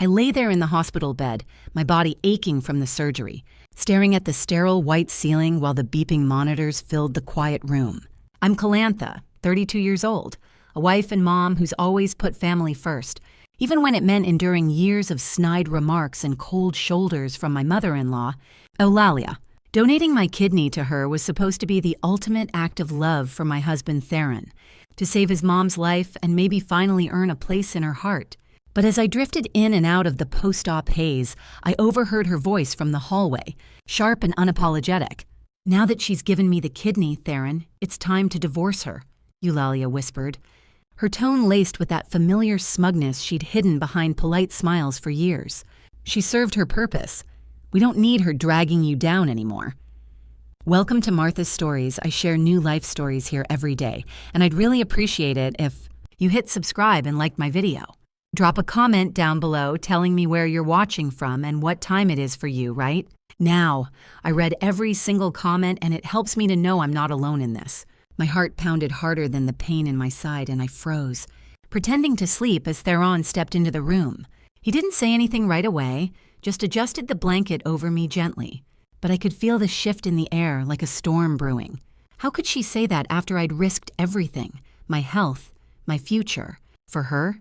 I lay there in the hospital bed, my body aching from the surgery, staring at the sterile white ceiling while the beeping monitors filled the quiet room. I'm Calantha, 32 years old, a wife and mom who's always put family first, even when it meant enduring years of snide remarks and cold shoulders from my mother-in-law, Eulalia. Donating my kidney to her was supposed to be the ultimate act of love for my husband Theron, to save his mom's life and maybe finally earn a place in her heart. But as I drifted in and out of the post-op haze, I overheard her voice from the hallway, sharp and unapologetic. "Now that she's given me the kidney, Theron, it's time to divorce her," Eulalia whispered, her tone laced with that familiar smugness she'd hidden behind polite smiles for years. She served her purpose. We don't need her dragging you down anymore. Welcome to Martha's Stories. I share new life stories here every day, and I'd really appreciate it if you hit subscribe and liked my video. Drop a comment down below telling me where you're watching from and what time it is for you, right? Now, I read every single comment and it helps me to know I'm not alone in this. My heart pounded harder than the pain in my side and I froze, pretending to sleep as Theron stepped into the room. He didn't say anything right away, just adjusted the blanket over me gently. But I could feel the shift in the air like a storm brewing. How could she say that after I'd risked everything, my health, my future, for her?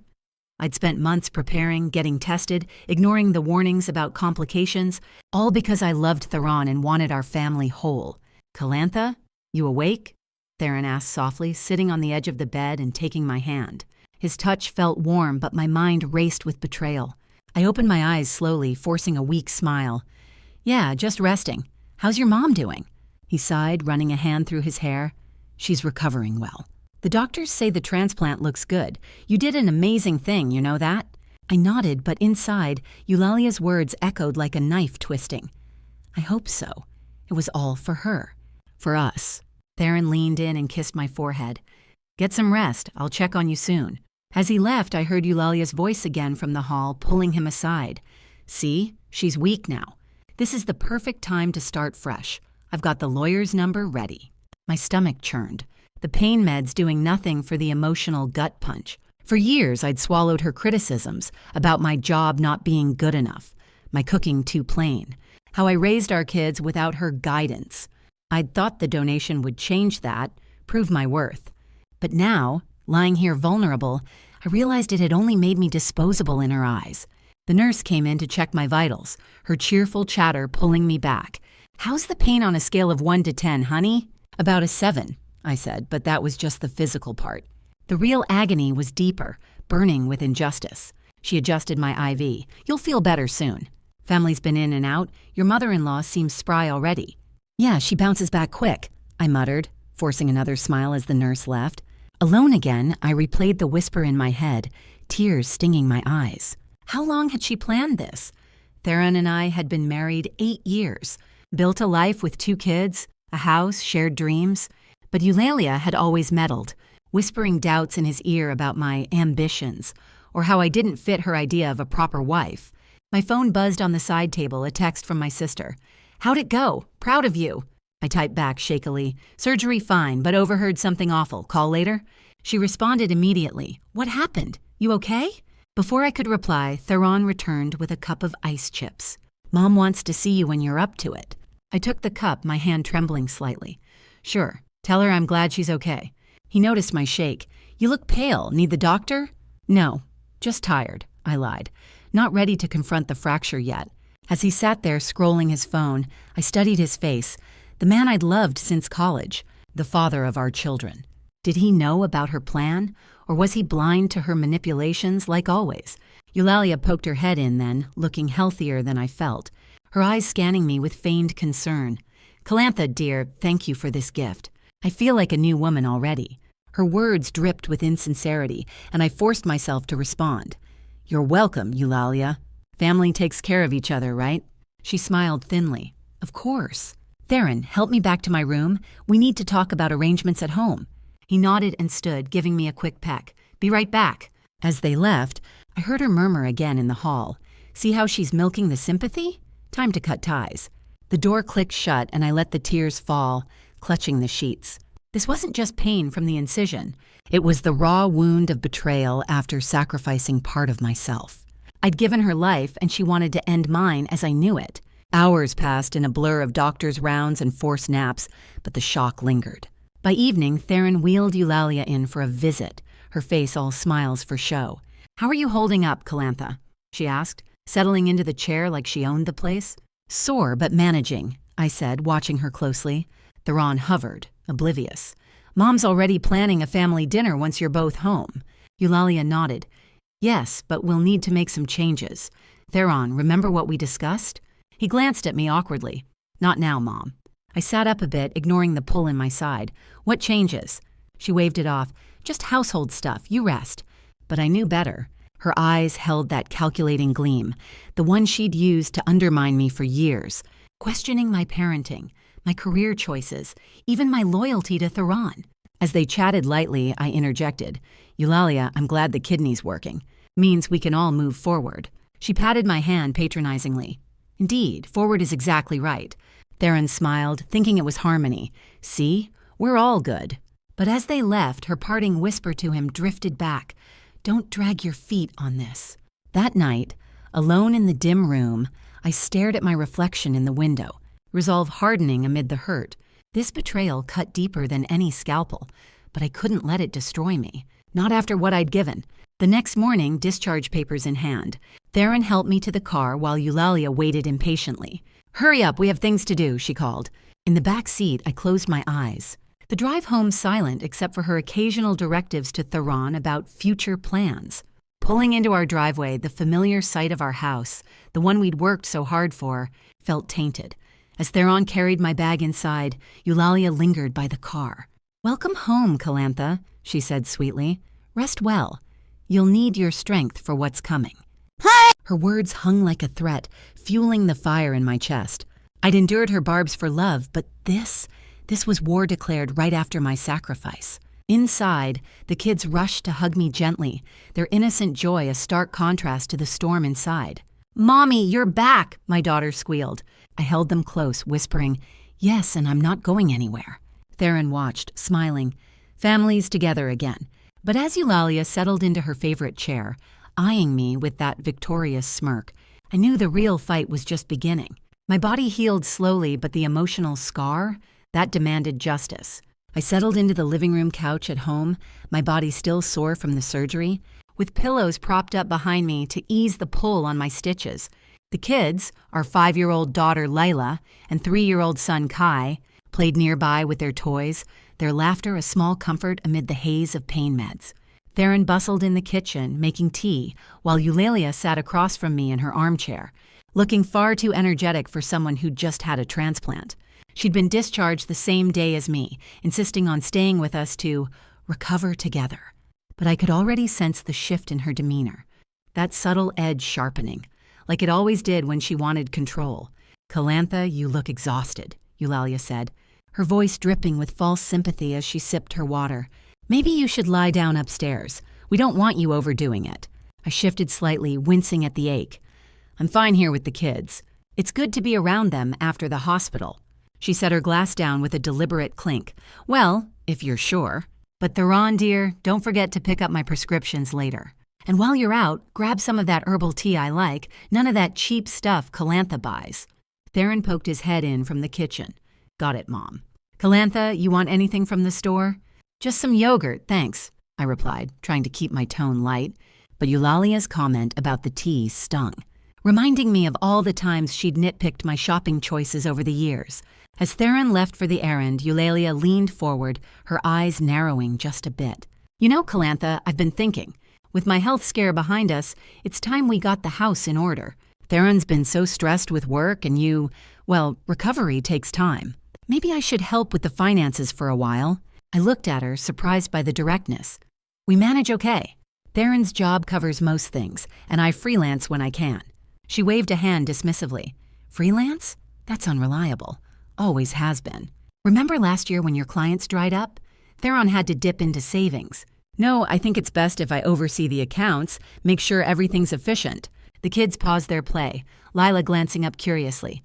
I'd spent months preparing, getting tested, ignoring the warnings about complications, all because I loved Theron and wanted our family whole. "Calantha, you awake?" Theron asked softly, sitting on the edge of the bed and taking my hand. His touch felt warm, but my mind raced with betrayal. I opened my eyes slowly, forcing a weak smile. "Yeah, just resting. How's your mom doing?" He sighed, running a hand through his hair. "She's recovering well. The doctors say the transplant looks good. You did an amazing thing, you know that?" I nodded, but inside, Eulalia's words echoed like a knife twisting. "I hope so. It was all for her. For us." Theron leaned in and kissed my forehead. "Get some rest. I'll check on you soon." As he left, I heard Eulalia's voice again from the hall, pulling him aside. "See? She's weak now. This is the perfect time to start fresh. I've got the lawyer's number ready." My stomach churned, the pain meds doing nothing for the emotional gut punch. For years, I'd swallowed her criticisms about my job not being good enough, my cooking too plain, how I raised our kids without her guidance. I'd thought the donation would change that, prove my worth. But now, lying here vulnerable, I realized it had only made me disposable in her eyes. The nurse came in to check my vitals, her cheerful chatter pulling me back. "How's the pain on a scale of 1 to 10, honey?" "About a 7, I said, but that was just the physical part. The real agony was deeper, burning with injustice. She adjusted my IV. "You'll feel better soon. Family's been in and out. Your mother-in-law seems spry already." "Yeah, she bounces back quick," I muttered, forcing another smile as the nurse left. Alone again, I replayed the whisper in my head, tears stinging my eyes. How long had she planned this? Theron and I had been married 8 years, built a life with 2 kids, a house, shared dreams. But Eulalia had always meddled, whispering doubts in his ear about my ambitions, or how I didn't fit her idea of a proper wife. My phone buzzed on the side table, a text from my sister. "How'd it go? Proud of you." I typed back shakily, "Surgery fine, but overheard something awful. Call later?" She responded immediately. "What happened? You okay?" Before I could reply, Theron returned with a cup of ice chips. "Mom wants to see you when you're up to it." I took the cup, my hand trembling slightly. "Sure. Tell her I'm glad she's okay." He noticed my shake. "You look pale. Need the doctor?" "No, just tired," I lied, not ready to confront the fracture yet. As he sat there scrolling his phone, I studied his face, the man I'd loved since college, the father of our children. Did he know about her plan, or was he blind to her manipulations like always? Eulalia poked her head in then, looking healthier than I felt, her eyes scanning me with feigned concern. "Calantha, dear, thank you for this gift. I feel like a new woman already." Her words dripped with insincerity, and I forced myself to respond. "You're welcome, Eulalia. Family takes care of each other, right?" She smiled thinly. "Of course. Theron, help me back to my room. We need to talk about arrangements at home." He nodded and stood, giving me a quick peck. "Be right back." As they left, I heard her murmur again in the hall. "See how she's milking the sympathy? Time to cut ties." The door clicked shut and I let the tears fall, clutching the sheets. This wasn't just pain from the incision. It was the raw wound of betrayal after sacrificing part of myself. I'd given her life and she wanted to end mine as I knew it. Hours passed in a blur of doctor's rounds and forced naps, but the shock lingered. By evening, Theron wheeled Eulalia in for a visit, her face all smiles for show. "How are you holding up, Calantha?" she asked, settling into the chair like she owned the place. "Sore, but managing," I said, watching her closely. Theron hovered, oblivious. "Mom's already planning a family dinner once you're both home." Eulalia nodded. "Yes, but we'll need to make some changes. Theron, remember what we discussed?" He glanced at me awkwardly. "Not now, Mom." I sat up a bit, ignoring the pull in my side. "What changes?" She waved it off. "Just household stuff. You rest." But I knew better. Her eyes held that calculating gleam, the one she'd used to undermine me for years, questioning my parenting, my career choices, even my loyalty to Theron. As they chatted lightly, I interjected. "Eulalia, I'm glad the kidney's working. Means we can all move forward." She patted my hand patronizingly. "Indeed, forward is exactly right." Theron smiled, thinking it was harmony. "See? We're all good." But as they left, her parting whisper to him drifted back. "Don't drag your feet on this." That night, alone in the dim room, I stared at my reflection in the window, resolve hardening amid the hurt. This betrayal cut deeper than any scalpel, but I couldn't let it destroy me. Not after what I'd given. The next morning, discharge papers in hand, Theron helped me to the car while Eulalia waited impatiently. "Hurry up, we have things to do," she called. In the back seat, I closed my eyes. The drive home silent except for her occasional directives to Theron about future plans. Pulling into our driveway, the familiar sight of our house, the one we'd worked so hard for, felt tainted. As Theron carried my bag inside, Eulalia lingered by the car. "Welcome home, Calantha," she said sweetly. "Rest well. You'll need your strength for what's coming." Her words hung like a threat, fueling the fire in my chest. I'd endured her barbs for love, but this was war declared right after my sacrifice. Inside, the kids rushed to hug me gently, their innocent joy a stark contrast to the storm inside. "Mommy, you're back," my daughter squealed. I held them close, whispering, "Yes, and I'm not going anywhere." Theron watched, smiling. Families together again. But as Eulalia settled into her favorite chair, eyeing me with that victorious smirk, I knew the real fight was just beginning. My body healed slowly, but the emotional scar, that demanded justice. I settled into the living room couch at home, my body still sore from the surgery, with pillows propped up behind me to ease the pull on my stitches. The kids, our 5-year-old daughter Layla and 3-year-old son Kai, played nearby with their toys, their laughter a small comfort amid the haze of pain meds. Theron bustled in the kitchen, making tea, while Eulalia sat across from me in her armchair, looking far too energetic for someone who'd just had a transplant. She'd been discharged the same day as me, insisting on staying with us to recover together. But I could already sense the shift in her demeanor, that subtle edge sharpening, like it always did when she wanted control. "Calantha, you look exhausted," Eulalia said, her voice dripping with false sympathy as she sipped her water. "Maybe you should lie down upstairs. We don't want you overdoing it." I shifted slightly, wincing at the ache. "I'm fine here with the kids. It's good to be around them after the hospital." She set her glass down with a deliberate clink. "Well, if you're sure. But Theron, dear, don't forget to pick up my prescriptions later. And while you're out, grab some of that herbal tea I like, none of that cheap stuff Calantha buys." Theron poked his head in from the kitchen. "Got it, Mom." "Calantha, you want anything from the store?" "Just some yogurt, thanks," I replied, trying to keep my tone light. But Eulalia's comment about the tea stung, reminding me of all the times she'd nitpicked my shopping choices over the years. As Theron left for the errand, Eulalia leaned forward, her eyes narrowing just a bit. "You know, Calantha, I've been thinking. With my health scare behind us, it's time we got the house in order. Theron's been so stressed with work and recovery takes time. Maybe I should help with the finances for a while." I looked at her, surprised by the directness. "We manage okay. Theron's job covers most things, and I freelance when I can." She waved a hand dismissively. "Freelance? That's unreliable. Always has been. Remember last year when your clients dried up? Theron had to dip into savings. No, I think it's best if I oversee the accounts, make sure everything's efficient." The kids paused their play, Lila glancing up curiously.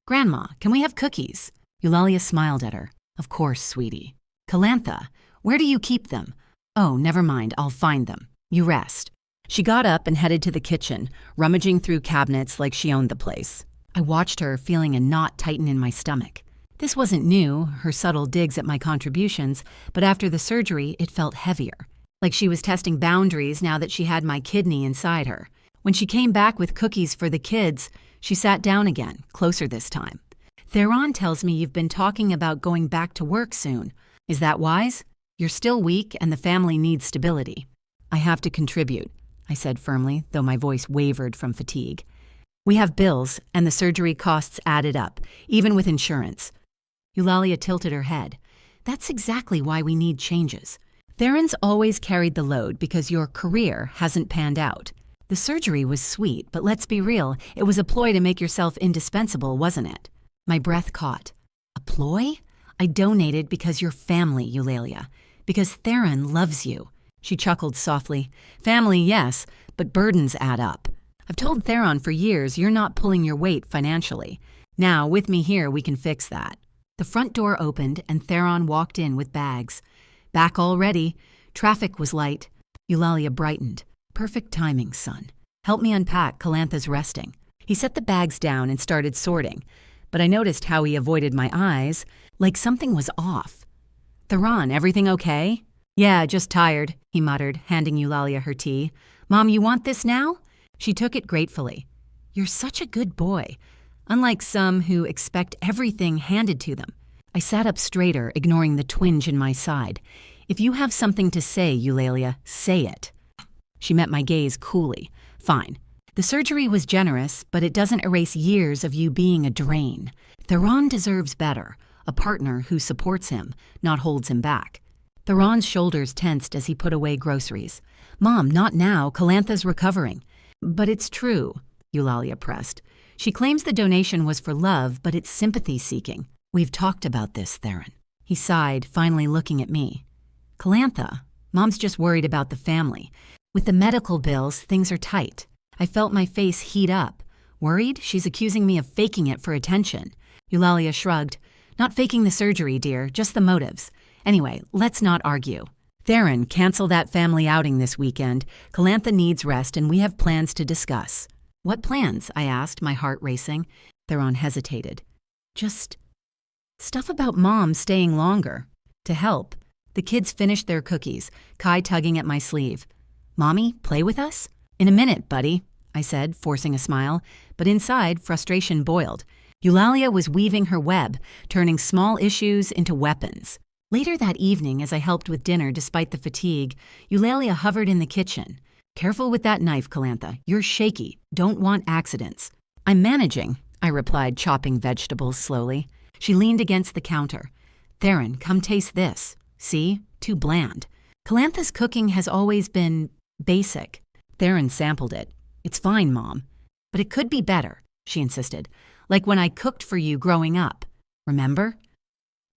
"Grandma, can we have cookies?" Eulalia smiled at her. "Of course, sweetie." "Calantha, where do you keep them?" "Oh, never mind, I'll find them. You rest." She got up and headed to the kitchen, rummaging through cabinets like she owned the place. I watched her, feeling a knot tighten in my stomach. This wasn't new, her subtle digs at my contributions, but after the surgery, it felt heavier. Like she was testing boundaries now that she had my kidney inside her. When she came back with cookies for the kids, she sat down again, closer this time. Theron tells me you've been talking about going back to work soon. Is that wise? You're still weak and the family needs stability. I have to contribute, I said firmly, though my voice wavered from fatigue. We have bills, and the surgery costs added up, even with insurance. Eulalia tilted her head. That's exactly why we need changes. Theron's always carried the load because your career hasn't panned out. The surgery was sweet, but let's be real, it was a ploy to make yourself indispensable, wasn't it? My breath caught. A ploy? I donated because you're family, Eulalia. Because Theron loves you. She chuckled softly. Family, yes, but burdens add up. I've told Theron for years you're not pulling your weight financially. Now, with me here, we can fix that. The front door opened and Theron walked in with bags. Back already. Traffic was light. Eulalia brightened. Perfect timing, son. Help me unpack. Calantha's resting. He set the bags down and started sorting, but I noticed how he avoided my eyes, like something was off. Theron, everything okay? Yeah, just tired, he muttered, handing Eulalia her tea. Mom, you want this now? She took it gratefully. You're such a good boy. Unlike some who expect everything handed to them. I sat up straighter, ignoring the twinge in my side. If you have something to say, Eulalia, say it. She met my gaze coolly. Fine. The surgery was generous, but it doesn't erase years of you being a drain. Theron deserves better, a partner who supports him, not holds him back. Theron's shoulders tensed as he put away groceries. Mom, not now. Calantha's recovering. But it's true, Eulalia pressed. She claims the donation was for love, but it's sympathy-seeking. We've talked about this, Theron. He sighed, finally looking at me. Calantha, Mom's just worried about the family. With the medical bills, things are tight. I felt my face heat up. Worried? She's accusing me of faking it for attention. Eulalia shrugged. Not faking the surgery, dear, just the motives. Anyway, let's not argue. Theron, cancel that family outing this weekend. Calantha needs rest and we have plans to discuss. What plans? I asked, my heart racing. Theron hesitated. Just stuff about Mom staying longer. To help. The kids finished their cookies, Kai tugging at my sleeve. Mommy, play with us? In a minute, buddy, I said, forcing a smile, but inside, frustration boiled. Eulalia was weaving her web, turning small issues into weapons. Later that evening, as I helped with dinner despite the fatigue, Eulalia hovered in the kitchen. Careful with that knife, Calantha. You're shaky. Don't want accidents. I'm managing, I replied, chopping vegetables slowly. She leaned against the counter. Theron, come taste this. See? Too bland. Calantha's cooking has always been basic. Theron sampled it. It's fine, Mom. But it could be better, she insisted. Like when I cooked for you growing up. Remember?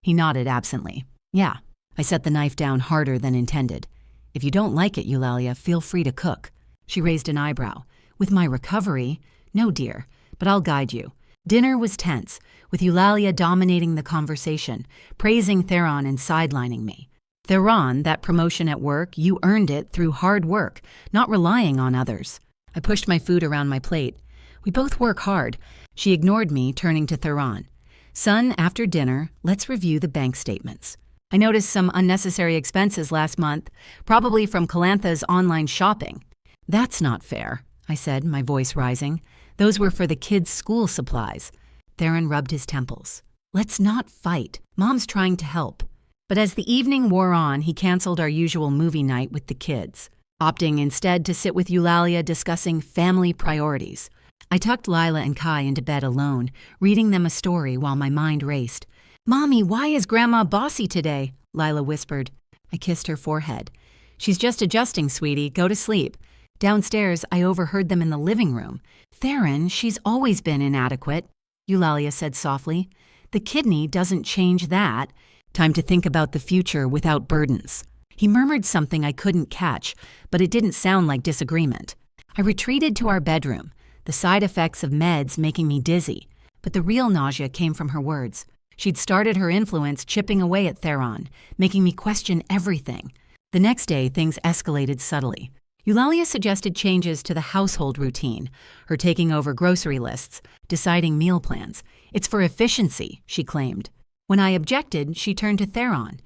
He nodded absently. Yeah. I set the knife down harder than intended. If you don't like it, Eulalia, feel free to cook. She raised an eyebrow. With my recovery? No, dear, but I'll guide you. Dinner was tense, with Eulalia dominating the conversation, praising Theron and sidelining me. Theron, that promotion at work, you earned it through hard work, not relying on others. I pushed my food around my plate. We both work hard. She ignored me, turning to Theron. Son, after dinner, let's review the bank statements. I noticed some unnecessary expenses last month, probably from Calantha's online shopping. That's not fair, I said, my voice rising. Those were for the kids' school supplies. Theron rubbed his temples. Let's not fight. Mom's trying to help. But as the evening wore on, he canceled our usual movie night with the kids, opting instead to sit with Eulalia discussing family priorities. I tucked Lila and Kai into bed alone, reading them a story while my mind raced. Mommy, why is Grandma bossy today? Lila whispered. I kissed her forehead. She's just adjusting, sweetie. Go to sleep. Downstairs, I overheard them in the living room. Theron, she's always been inadequate, Eulalia said softly. The kidney doesn't change that. Time to think about the future without burdens. He murmured something I couldn't catch, but it didn't sound like disagreement. I retreated to our bedroom, the side effects of meds making me dizzy, but the real nausea came from her words. She'd started her influence chipping away at Theron, making me question everything. The next day, things escalated subtly. Eulalia suggested changes to the household routine, her taking over grocery lists, deciding meal plans. It's for efficiency, she claimed. When I objected, she turned to Theron.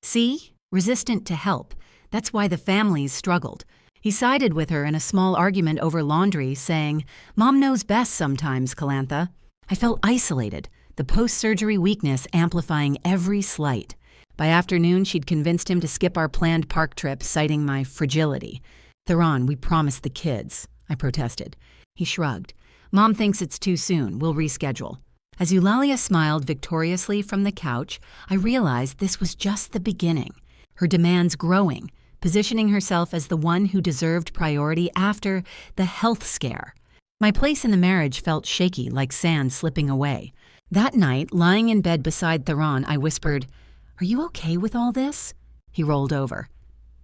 See? Resistant to help. That's why the families struggled. He sided with her in a small argument over laundry, saying, "Mom knows best sometimes, Calantha." I felt isolated, the post-surgery weakness amplifying every slight. By afternoon, she'd convinced him to skip our planned park trip, citing my fragility. "Theron, we promised the kids," I protested. He shrugged. "Mom thinks it's too soon. We'll reschedule." As Eulalia smiled victoriously from the couch, I realized this was just the beginning. Her demands growing, positioning herself as the one who deserved priority after the health scare. My place in the marriage felt shaky, like sand slipping away. That night, lying in bed beside Theron, I whispered, "Are you okay with all this?" He rolled over.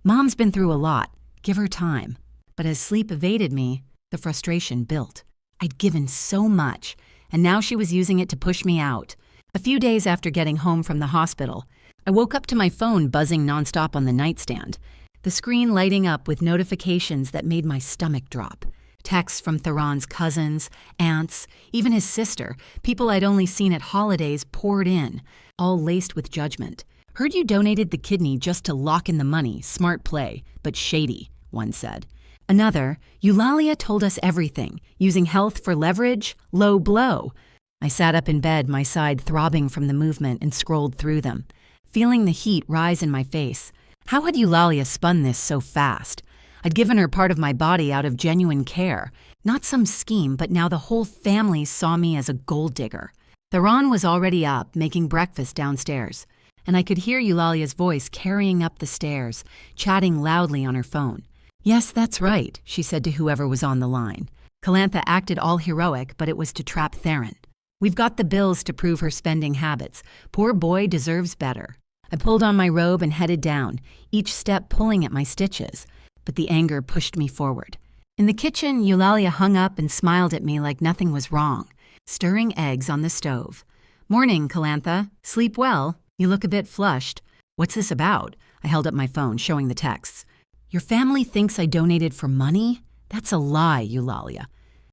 "Mom's been through a lot. Give her time." But as sleep evaded me, the frustration built. I'd given so much, and now she was using it to push me out. A few days after getting home from the hospital, I woke up to my phone buzzing nonstop on the nightstand, the screen lighting up with notifications that made my stomach drop. Texts from Theron's cousins, aunts, even his sister, people I'd only seen at holidays poured in, all laced with judgment. "Heard you donated the kidney just to lock in the money. Smart play, but shady," one said. Another, "Eulalia told us everything, using health for leverage, low blow." I sat up in bed, my side throbbing from the movement, and scrolled through them, feeling the heat rise in my face. How had Eulalia spun this so fast? I'd given her part of my body out of genuine care, not some scheme, but now the whole family saw me as a gold digger. Theron was already up, making breakfast downstairs, and I could hear Eulalia's voice carrying up the stairs, chatting loudly on her phone. "Yes, that's right," she said to whoever was on the line. Calantha acted all heroic, but it was to trap Theron. "We've got the bills to prove her spending habits. Poor boy deserves better." I pulled on my robe and headed down, each step pulling at my stitches, but the anger pushed me forward. In the kitchen, Eulalia hung up and smiled at me like nothing was wrong, stirring eggs on the stove. "Morning, Calantha. Sleep well? You look a bit flushed." "What's this about?" I held up my phone, showing the texts. "Your family thinks I donated for money? That's a lie, Eulalia."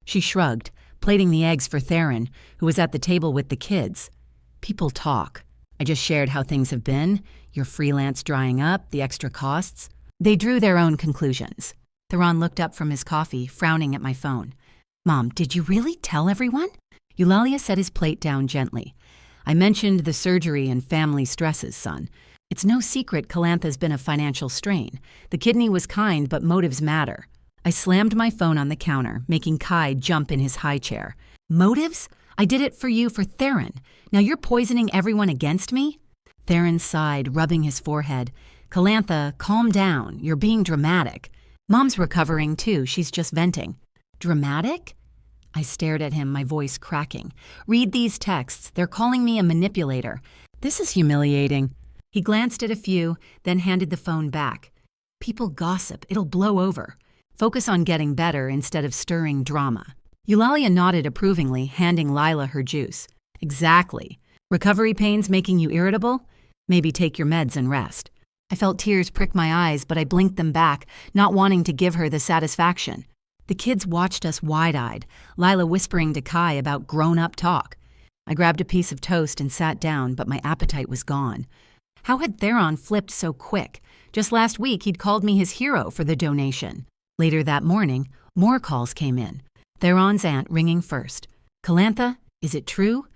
She shrugged, plating the eggs for Theron, who was at the table with the kids. "People talk. I just shared how things have been, your freelance drying up, the extra costs." They drew their own conclusions. Theron looked up from his coffee, frowning at my phone. "Mom, did you really tell everyone?" Eulalia set his plate down gently. "I mentioned the surgery and family stresses, son. It's no secret Calantha's been a financial strain. The kidney was kind, but motives matter." I slammed my phone on the counter, making Kai jump in his high chair. "Motives? I did it for you for Theron. Now you're poisoning everyone against me?" Theron sighed, rubbing his forehead. "Calantha, calm down. You're being dramatic. Mom's recovering too. She's just venting." "Dramatic?" I stared at him, my voice cracking. "Read these texts. They're calling me a manipulator. This is humiliating." He glanced at a few, then handed the phone back. "People gossip. It'll blow over. Focus on getting better instead of stirring drama." Eulalia nodded approvingly, handing Lila her juice. "Exactly. Recovery pains making you irritable? Maybe take your meds and rest." I felt tears prick my eyes, but I blinked them back, not wanting to give her the satisfaction. The kids watched us wide-eyed, Lila whispering to Kai about grown-up talk. I grabbed a piece of toast and sat down, but my appetite was gone. How had Theron flipped so quick? Just last week, he'd called me his hero for the donation. Later that morning, more calls came in. Theron's aunt ringing first. "Calantha, is it true?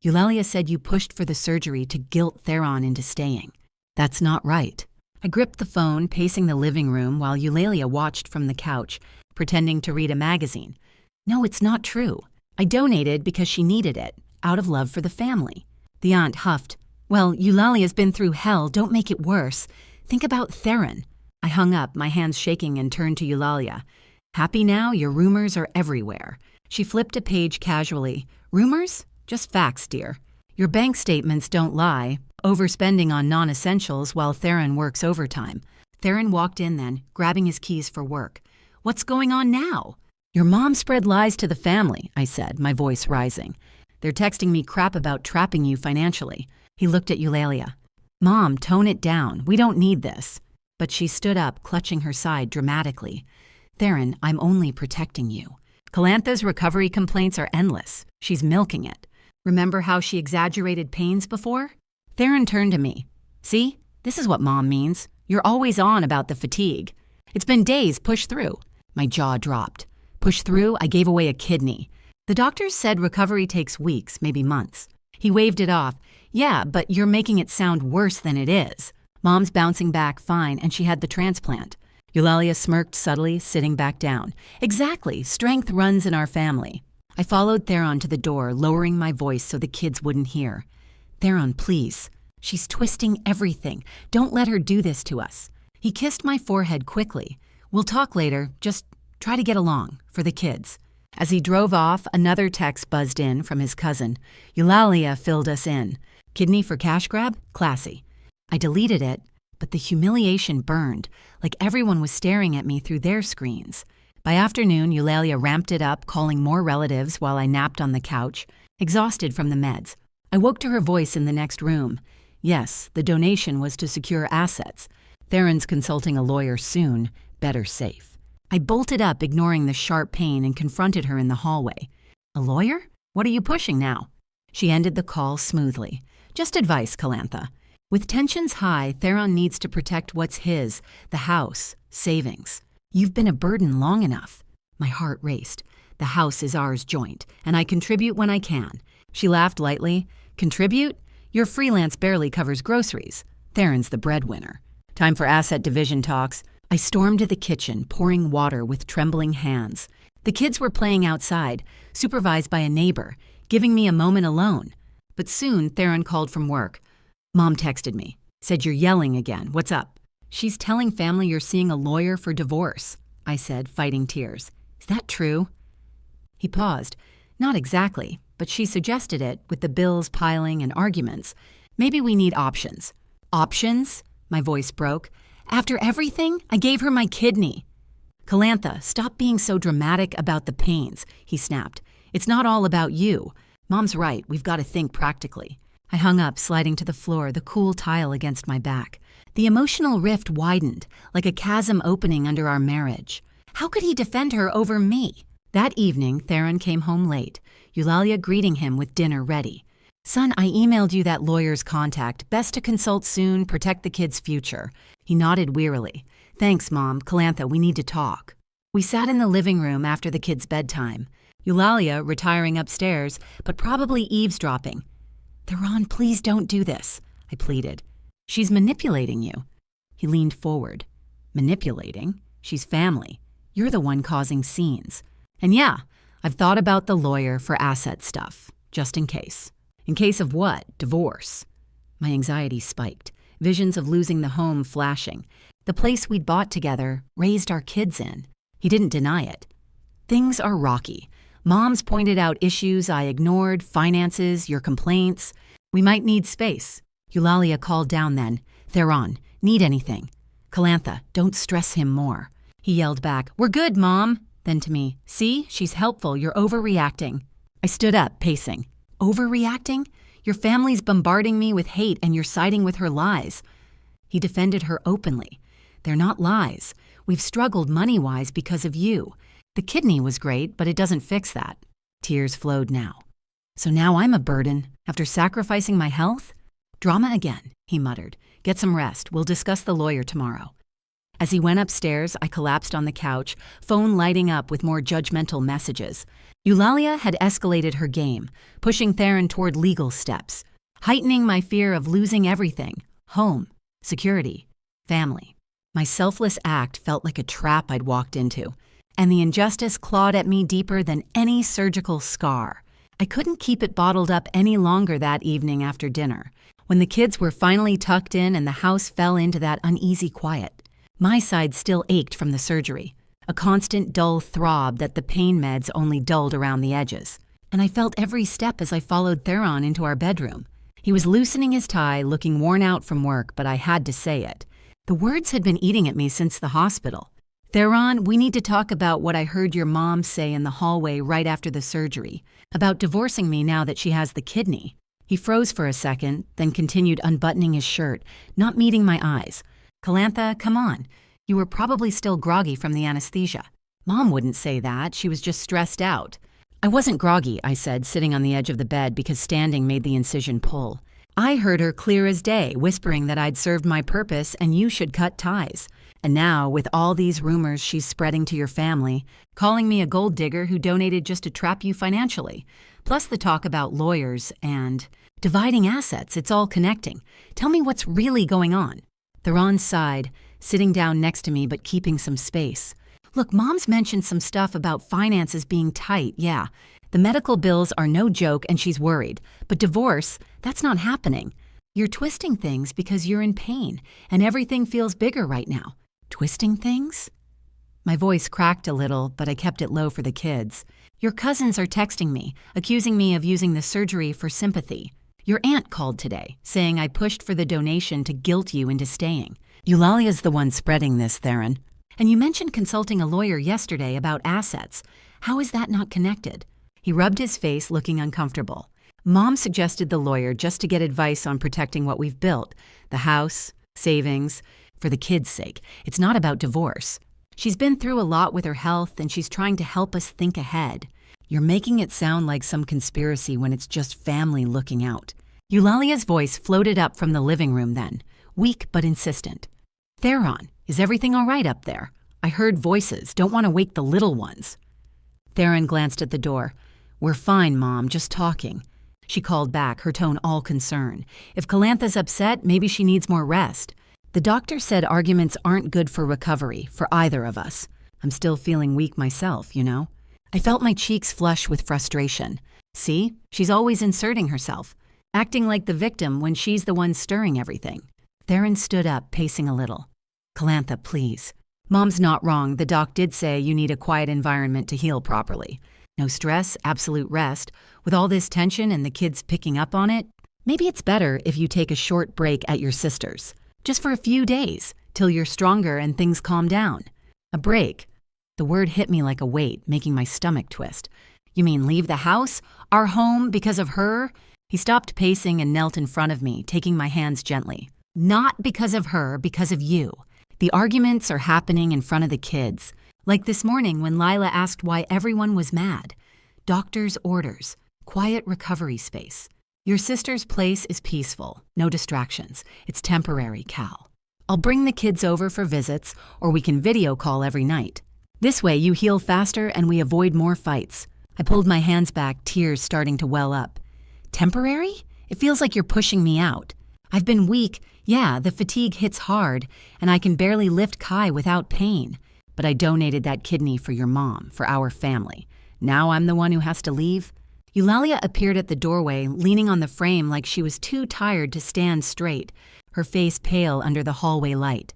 Eulalia said you pushed for the surgery to guilt Theron into staying." "That's not right." I gripped the phone, pacing the living room while Eulalia watched from the couch, pretending to read a magazine. "No, it's not true. I donated because she needed it, out of love for the family." The aunt huffed. "Well, Eulalia's been through hell. Don't make it worse. Think about Theron." I hung up, my hands shaking, and turned to Eulalia. "Happy now? Your rumors are everywhere." She flipped a page casually. "Rumors? Just facts, dear. Your bank statements don't lie. Overspending on non-essentials while Theron works overtime." Theron walked in then, grabbing his keys for work. "What's going on now?" "Your mom spread lies to the family," I said, my voice rising. "They're texting me crap about trapping you financially." He looked at Eulalia. "Mom, tone it down. We don't need this." But she stood up, clutching her side dramatically. Theron, I'm only protecting you. Calantha's recovery complaints are endless. She's milking it. Remember how she exaggerated pains before? Theron turned to me. See, this is what Mom means. You're always on about the fatigue. It's been days, push through. My jaw dropped. Push through, I gave away a kidney. The doctors said recovery takes weeks, maybe months. He waved it off. Yeah, but you're making it sound worse than it is. Mom's bouncing back fine, and she had the transplant. Eulalia smirked subtly, sitting back down. Exactly, strength runs in our family. I followed Theron to the door, lowering my voice so the kids wouldn't hear. Theron, please. She's twisting everything. Don't let her do this to us. He kissed my forehead quickly. We'll talk later. Just try to get along, for the kids. As he drove off, another text buzzed in from his cousin. Eulalia filled us in. Kidney for cash grab? Classy. I deleted it, but the humiliation burned, like everyone was staring at me through their screens. By afternoon, Eulalia ramped it up, calling more relatives while I napped on the couch, exhausted from the meds. I woke to her voice in the next room. Yes, the donation was to secure assets. Theron's consulting a lawyer soon. Better safe. I bolted up, ignoring the sharp pain, and confronted her in the hallway. A lawyer? What are you pushing now? She ended the call smoothly. Just advice, Calantha. With tensions high, Theron needs to protect what's his, the house, savings. You've been a burden long enough. My heart raced. The house is ours joint, and I contribute when I can. She laughed lightly. Contribute? Your freelance barely covers groceries. Theron's the breadwinner. Time for asset division talks. I stormed to the kitchen, pouring water with trembling hands. The kids were playing outside, supervised by a neighbor, giving me a moment alone. But soon, Theron called from work. Mom texted me. Said you're yelling again. What's up? She's telling family you're seeing a lawyer for divorce, I said, fighting tears. Is that true? He paused. Not exactly, but she suggested it, with the bills piling and arguments. Maybe we need options. Options? My voice broke. After everything, I gave her my kidney. Calantha, stop being so dramatic about the pains, he snapped. It's not all about you. Mom's right, we've got to think practically. I hung up, sliding to the floor, the cool tile against my back. The emotional rift widened, like a chasm opening under our marriage. How could he defend her over me? That evening, Theron came home late, Eulalia greeting him with dinner ready. Son, I emailed you that lawyer's contact. Best to consult soon, protect the kid's future. He nodded wearily. Thanks, Mom. Calantha, we need to talk. We sat in the living room after the kids' bedtime. Eulalia retiring upstairs, but probably eavesdropping. Theron, please don't do this, I pleaded. She's manipulating you. He leaned forward. Manipulating? She's family. You're the one causing scenes. And yeah, I've thought about the lawyer for asset stuff, just in case. In case of what? Divorce. My anxiety spiked, visions of losing the home flashing. The place we'd bought together, raised our kids in. He didn't deny it. Things are rocky. Mom's pointed out issues I ignored, finances, your complaints. We might need space. Eulalia called down then. Theron, need anything? Calantha, don't stress him more. He yelled back, We're good, Mom. Then to me, see, she's helpful, you're overreacting. I stood up, pacing. Overreacting? Your family's bombarding me with hate and you're siding with her lies. He defended her openly. They're not lies. We've struggled money-wise because of you. The kidney was great, but it doesn't fix that. Tears flowed now. So now I'm a burden, after sacrificing my health? Drama again, he muttered. Get some rest. We'll discuss the lawyer tomorrow. As he went upstairs, I collapsed on the couch, phone lighting up with more judgmental messages. Eulalia had escalated her game, pushing Theron toward legal steps, heightening my fear of losing everything: home, security, family. My selfless act felt like a trap I'd walked into, and the injustice clawed at me deeper than any surgical scar. I couldn't keep it bottled up any longer that evening after dinner. When the kids were finally tucked in and the house fell into that uneasy quiet, my side still ached from the surgery, a constant dull throb that the pain meds only dulled around the edges. And I felt every step as I followed Theron into our bedroom. He was loosening his tie, looking worn out from work, but I had to say it. The words had been eating at me since the hospital. Theron, we need to talk about what I heard your mom say in the hallway right after the surgery, about divorcing me now that she has the kidney. He froze for a second, then continued unbuttoning his shirt, not meeting my eyes. Calantha, come on. You were probably still groggy from the anesthesia. Mom wouldn't say that. She was just stressed out. I wasn't groggy, I said, sitting on the edge of the bed because standing made the incision pull. I heard her clear as day, whispering that I'd served my purpose and you should cut ties. And now, with all these rumors she's spreading to your family, calling me a gold digger who donated just to trap you financially, plus the talk about lawyers and dividing assets, it's all connecting. Tell me what's really going on. Theron sighed, sitting down next to me but keeping some space. Look, Mom's mentioned some stuff about finances being tight, yeah. The medical bills are no joke and she's worried. But divorce, that's not happening. You're twisting things because you're in pain and everything feels bigger right now. Twisting things? My voice cracked a little, but I kept it low for the kids. Your cousins are texting me, accusing me of using the surgery for sympathy. Your aunt called today, saying I pushed for the donation to guilt you into staying. Eulalia's the one spreading this, Theron. And you mentioned consulting a lawyer yesterday about assets. How is that not connected? He rubbed his face, looking uncomfortable. Mom suggested the lawyer just to get advice on protecting what we've built. The house, savings, for the kids' sake. It's not about divorce. She's been through a lot with her health and she's trying to help us think ahead. You're making it sound like some conspiracy when it's just family looking out. Eulalia's voice floated up from the living room then, weak but insistent. Theron, is everything all right up there? I heard voices. Don't want to wake the little ones. Theron glanced at the door. We're fine, Mom, just talking. She called back, her tone all concern. If Calantha's upset, maybe she needs more rest. The doctor said arguments aren't good for recovery, for either of us. I'm still feeling weak myself, you know? I felt my cheeks flush with frustration. See, she's always inserting herself, acting like the victim when she's the one stirring everything. Theron stood up, pacing a little. Calantha, please. Mom's not wrong. The doc did say you need a quiet environment to heal properly. No stress, absolute rest. With all this tension and the kids picking up on it, maybe it's better if you take a short break at your sister's. Just for a few days, till you're stronger and things calm down. A break. The word hit me like a weight, making my stomach twist. You mean leave the house? Our home because of her? He stopped pacing and knelt in front of me, taking my hands gently. Not because of her, because of you. The arguments are happening in front of the kids. Like this morning when Lila asked why everyone was mad. Doctor's orders. Quiet recovery space. Your sister's place is peaceful. No distractions. It's temporary, Cal. I'll bring the kids over for visits, or we can video call every night. This way you heal faster and we avoid more fights. I pulled my hands back, tears starting to well up. Temporary? It feels like you're pushing me out. I've been weak. Yeah, the fatigue hits hard, and I can barely lift Kai without pain. But I donated that kidney for your mom, for our family. Now I'm the one who has to leave? Eulalia appeared at the doorway, leaning on the frame like she was too tired to stand straight, her face pale under the hallway light.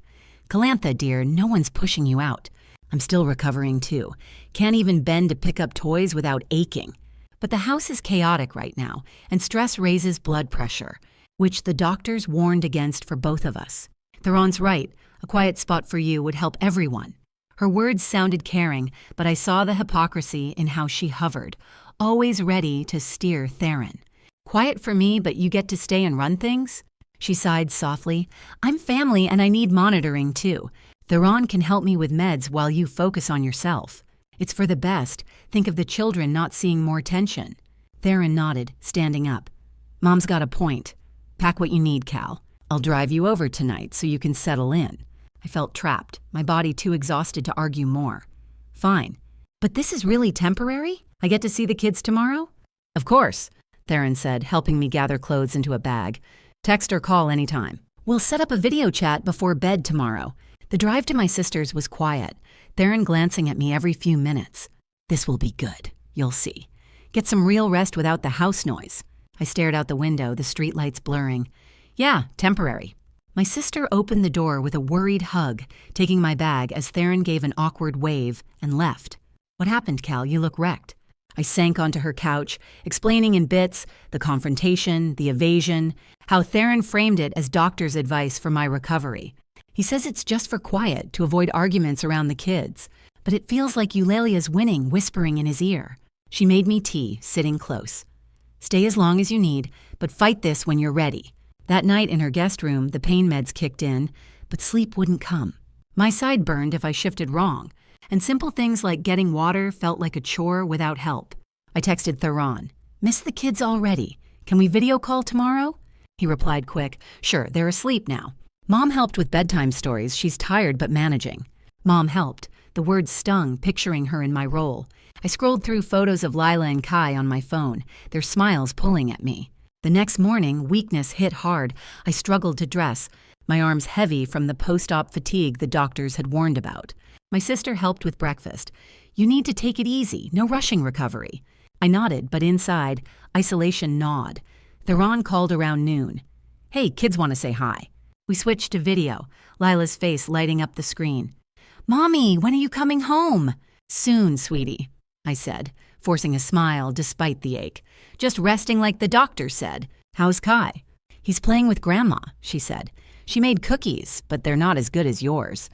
Calantha, dear, no one's pushing you out. I'm still recovering too. Can't even bend to pick up toys without aching. But the house is chaotic right now, and stress raises blood pressure, which the doctors warned against for both of us. Theron's right. A quiet spot for you would help everyone. Her words sounded caring, but I saw the hypocrisy in how she hovered, always ready to steer Theron. Quiet for me, but you get to stay and run things? She sighed softly. I'm family and I need monitoring too. Theron can help me with meds while you focus on yourself. It's for the best. Think of the children not seeing more tension. Theron nodded, standing up. Mom's got a point. Pack what you need, Cal. I'll drive you over tonight so you can settle in. I felt trapped, my body too exhausted to argue more. Fine. But this is really temporary? I get to see the kids tomorrow? Of course, Theron said, helping me gather clothes into a bag. Text or call anytime. We'll set up a video chat before bed tomorrow. The drive to my sister's was quiet, Theron glancing at me every few minutes. This will be good, you'll see. Get some real rest without the house noise. I stared out the window, the streetlights blurring. Yeah, temporary. My sister opened the door with a worried hug, taking my bag as Theron gave an awkward wave and left. What happened, Cal? You look wrecked. I sank onto her couch, explaining in bits the confrontation, the evasion, how Theron framed it as doctor's advice for my recovery. He says it's just for quiet, to avoid arguments around the kids. But it feels like Eulalia's winning, whispering in his ear. She made me tea, sitting close. Stay as long as you need, but fight this when you're ready. That night in her guest room, the pain meds kicked in, but sleep wouldn't come. My side burned if I shifted wrong. and simple things like getting water felt like a chore without help. I texted Theron, "Miss the kids already. Can we video call tomorrow?" He replied quick, "Sure, they're asleep now." Mom helped with bedtime stories. She's tired but managing. Mom helped. The words stung, picturing her in my role. I scrolled through photos of Lila and Kai on my phone, their smiles pulling at me. The next morning, weakness hit hard. I struggled to dress, my arms heavy from the post-op fatigue the doctors had warned about. My sister helped with breakfast. "You need to take it easy, no rushing recovery." I nodded, but inside, isolation gnawed. Theron called around noon. "Hey, kids want to say hi." We switched to video, Lila's face lighting up the screen. "Mommy, when are you coming home?" "Soon, sweetie," I said, forcing a smile despite the ache. "Just resting like the doctor said. How's Kai?" "He's playing with Grandma," she said. "She made cookies, but they're not as good as yours."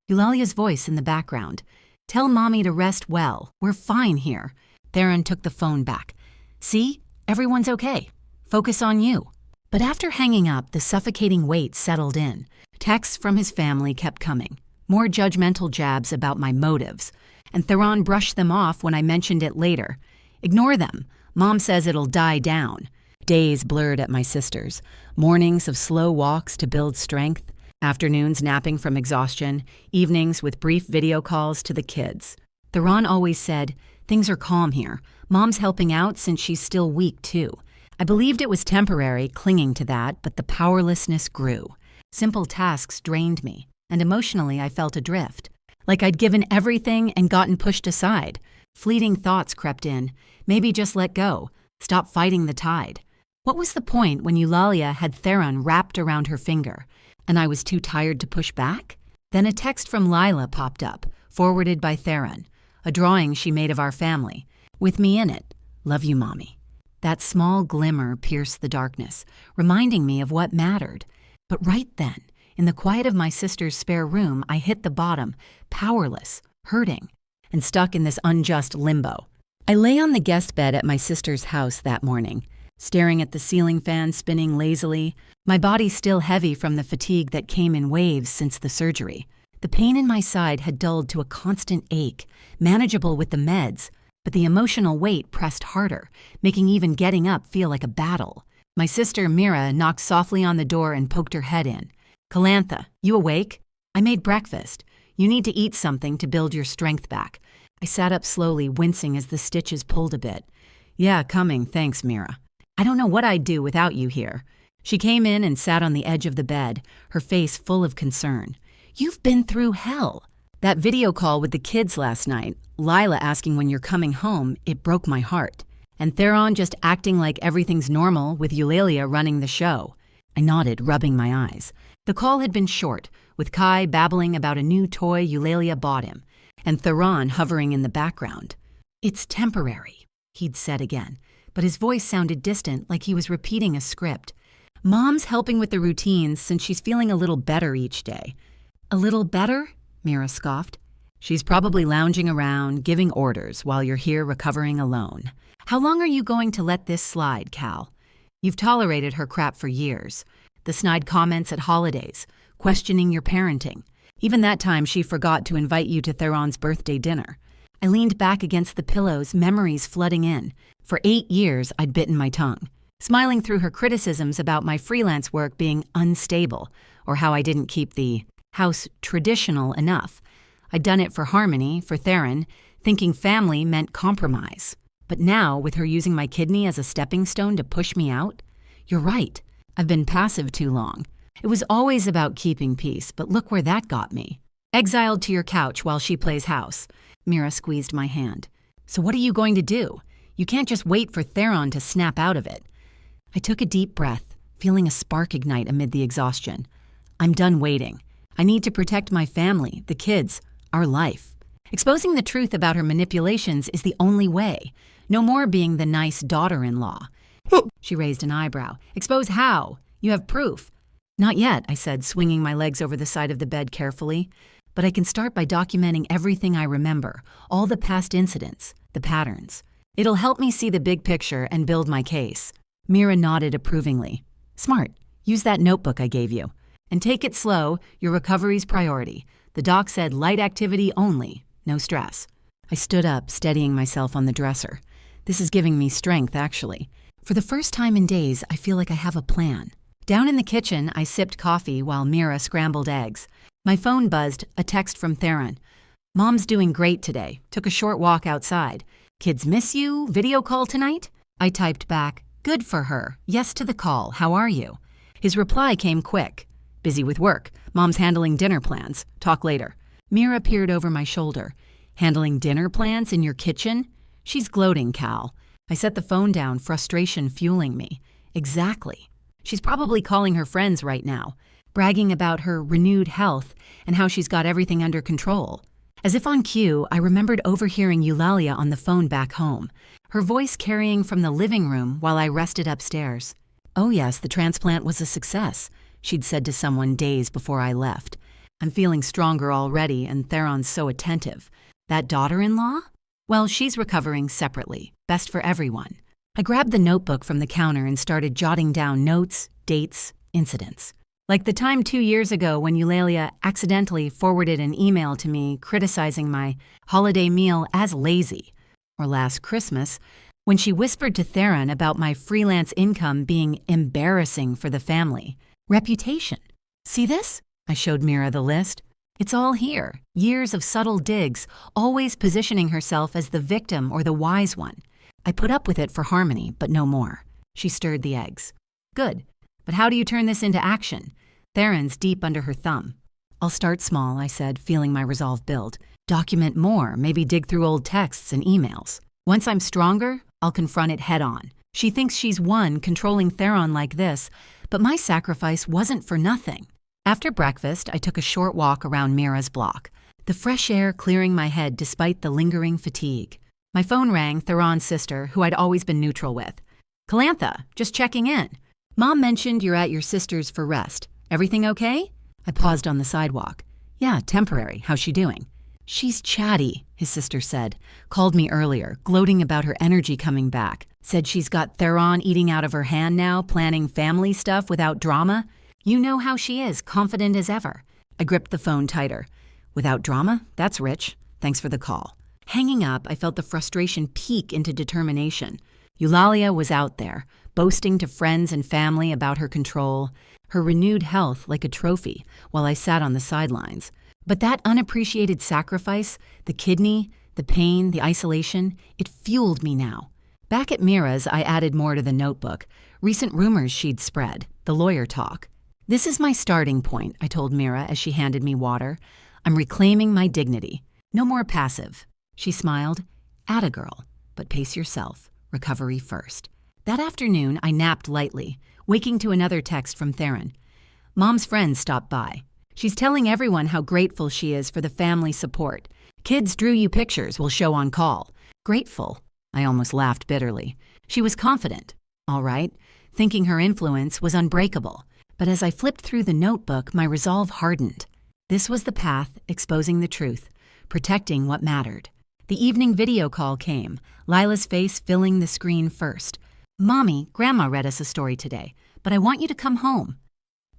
Eulalia's voice in the background. "Tell Mommy to rest well. We're fine here." Theron took the phone back. "See? Everyone's okay. Focus on you." But after hanging up, the suffocating weight settled in. Texts from his family kept coming. More judgmental jabs about my motives. And Theron brushed them off when I mentioned it later. "Ignore them. Mom says it'll die down." Days blurred at my sister's. Mornings of slow walks to build strength. Afternoons napping from exhaustion. Evenings with brief video calls to the kids. Theron always said, "Things are calm here. Mom's helping out since she's still weak, too." I believed it was temporary, clinging to that, but the powerlessness grew. Simple tasks drained me, and emotionally I felt adrift. Like I'd given everything and gotten pushed aside. Fleeting thoughts crept in. Maybe just let go. Stop fighting the tide. What was the point when Eulalia had Theron wrapped around her finger, and I was too tired to push back? Then a text from Lila popped up, forwarded by Theron. A drawing she made of our family, with me in it. "Love you, Mommy." That small glimmer pierced the darkness, reminding me of what mattered. But right then, in the quiet of my sister's spare room, I hit the bottom, powerless, hurting, and stuck in this unjust limbo. I lay on the guest bed at my sister's house that morning, staring at the ceiling fan spinning lazily, my body still heavy from the fatigue that came in waves since the surgery. The pain in my side had dulled to a constant ache, manageable with the meds, but the emotional weight pressed harder, making even getting up feel like a battle. My sister, Mira, knocked softly on the door and poked her head in. "Calantha, you awake?" "I made breakfast. You need to eat something to build your strength back." I sat up slowly, wincing as the stitches pulled a bit. "Yeah, coming, thanks, Mira. I don't know what I'd do without you here." She came in and sat on the edge of the bed, her face full of concern. "You've been through hell." That video call with the kids last night, Lila asking when you're coming home, it broke my heart. And Theron just acting like everything's normal with Eulalia running the show. I nodded, rubbing my eyes. The call had been short, with Kai babbling about a new toy Eulalia bought him, and Theron hovering in the background. "It's temporary," he'd said again, but his voice sounded distant, like he was repeating a script. "Mom's helping with the routines since she's feeling a little better each day." "A little better?" Mira scoffed. "She's probably lounging around, giving orders while you're here recovering alone. How long are you going to let this slide, Cal? You've tolerated her crap for years. The snide comments at holidays, questioning your parenting. Even that time she forgot to invite you to Theron's birthday dinner." I leaned back against the pillows, memories flooding in. For 8 years, I'd bitten my tongue, smiling through her criticisms about my freelance work being unstable, or how I didn't keep the house traditional enough. I'd done it for Harmony, for Theron, thinking family meant compromise. But now, with her using my kidney as a stepping stone to push me out? You're right. I've been passive too long. It was always about keeping peace, but look where that got me. "Exiled to your couch while she plays house." Mira squeezed my hand. "So what are you going to do? You can't just wait for Theron to snap out of it." I took a deep breath, feeling a spark ignite amid the exhaustion. "I'm done waiting. I need to protect my family, the kids, our life. Exposing the truth about her manipulations is the only way. No more being the nice daughter-in-law." She raised an eyebrow. "Expose how? You have proof." "Not yet," I said, swinging my legs over the side of the bed carefully. "But I can start by documenting everything I remember, all the past incidents, the patterns. It'll help me see the big picture and build my case." Mira nodded approvingly. "Smart. Use that notebook I gave you. And take it slow, your recovery's priority. The doc said light activity only, No stress. I stood up, steadying myself on the dresser. This is giving me strength, actually. For the first time in days, I feel like I have a plan. Down in the kitchen, I sipped coffee while Mira scrambled eggs. My phone buzzed, a text from Theron. Mom's doing great today. Took a short walk outside. Kids miss you? Video call tonight? I typed back, good for her. Yes to the call. How are you? His reply came quick. Busy with work. Mom's handling dinner plans. Talk later. Mira peered over my shoulder. Handling dinner plans in your kitchen? She's gloating, Cal. I set the phone down, frustration fueling me. Exactly. She's probably calling her friends right now, bragging about her renewed health and how she's got everything under control. As if on cue, I remembered overhearing Eulalia on the phone back home, her voice carrying from the living room while I rested upstairs. Oh yes, the transplant was a success, she'd said to someone days before I left. I'm feeling stronger already, and Theron's so attentive. That daughter-in-law? Well, she's recovering separately. Best for everyone. I grabbed the notebook from the counter and started jotting down notes, dates, incidents. Like the time 2 years ago when Eulalia accidentally forwarded an email to me criticizing my holiday meal as lazy. Or last Christmas, when she whispered to Theron about my freelance income being embarrassing for the family. Reputation. See this? I showed Mira the list. It's all here. Years of subtle digs, always positioning herself as the victim or the wise one. I put up with it for harmony, but no more. She stirred the eggs. Good. But how do you turn this into action? Theron's deep under her thumb. I'll start small, I said, feeling my resolve build. Document more, maybe dig through old texts and emails. Once I'm stronger, I'll confront it head on. She thinks she's won controlling Theron like this, but my sacrifice wasn't for nothing. After breakfast, I took a short walk around Mira's block, the fresh air clearing my head despite the lingering fatigue. My phone rang, Theron's sister, who I'd always been neutral with. Calantha, just checking in. Mom mentioned you're at your sister's for rest. Everything okay? I paused on the sidewalk. Yeah, temporary. How's she doing? She's chatty, his sister said. Called me earlier, gloating about her energy coming back. Said she's got Theron eating out of her hand now, planning family stuff without drama. You know how she is, confident as ever. I gripped the phone tighter. Without drama? That's rich. Thanks for the call. Hanging up, I felt the frustration peak into determination. Eulalia was out there, boasting to friends and family about her control, her renewed health like a trophy, while I sat on the sidelines. But that unappreciated sacrifice, the kidney, the pain, the isolation, it fueled me now. Back at Mira's, I added more to the notebook, recent rumors she'd spread, the lawyer talk. This is my starting point, I told Mira as she handed me water. I'm reclaiming my dignity. No more passive. She smiled. Atta girl, but pace yourself. Recovery first. That afternoon, I napped lightly, waking to another text from Theron. Mom's friend stopped by. She's telling everyone how grateful she is for the family support. Kids drew you pictures, we'll show on call. Grateful. I almost laughed bitterly. She was confident. All right, thinking her influence was unbreakable. But as I flipped through the notebook, my resolve hardened. This was the path, exposing the truth, protecting what mattered. The evening video call came, Lila's face filling the screen first. Mommy, Grandma read us a story today, but I want you to come home.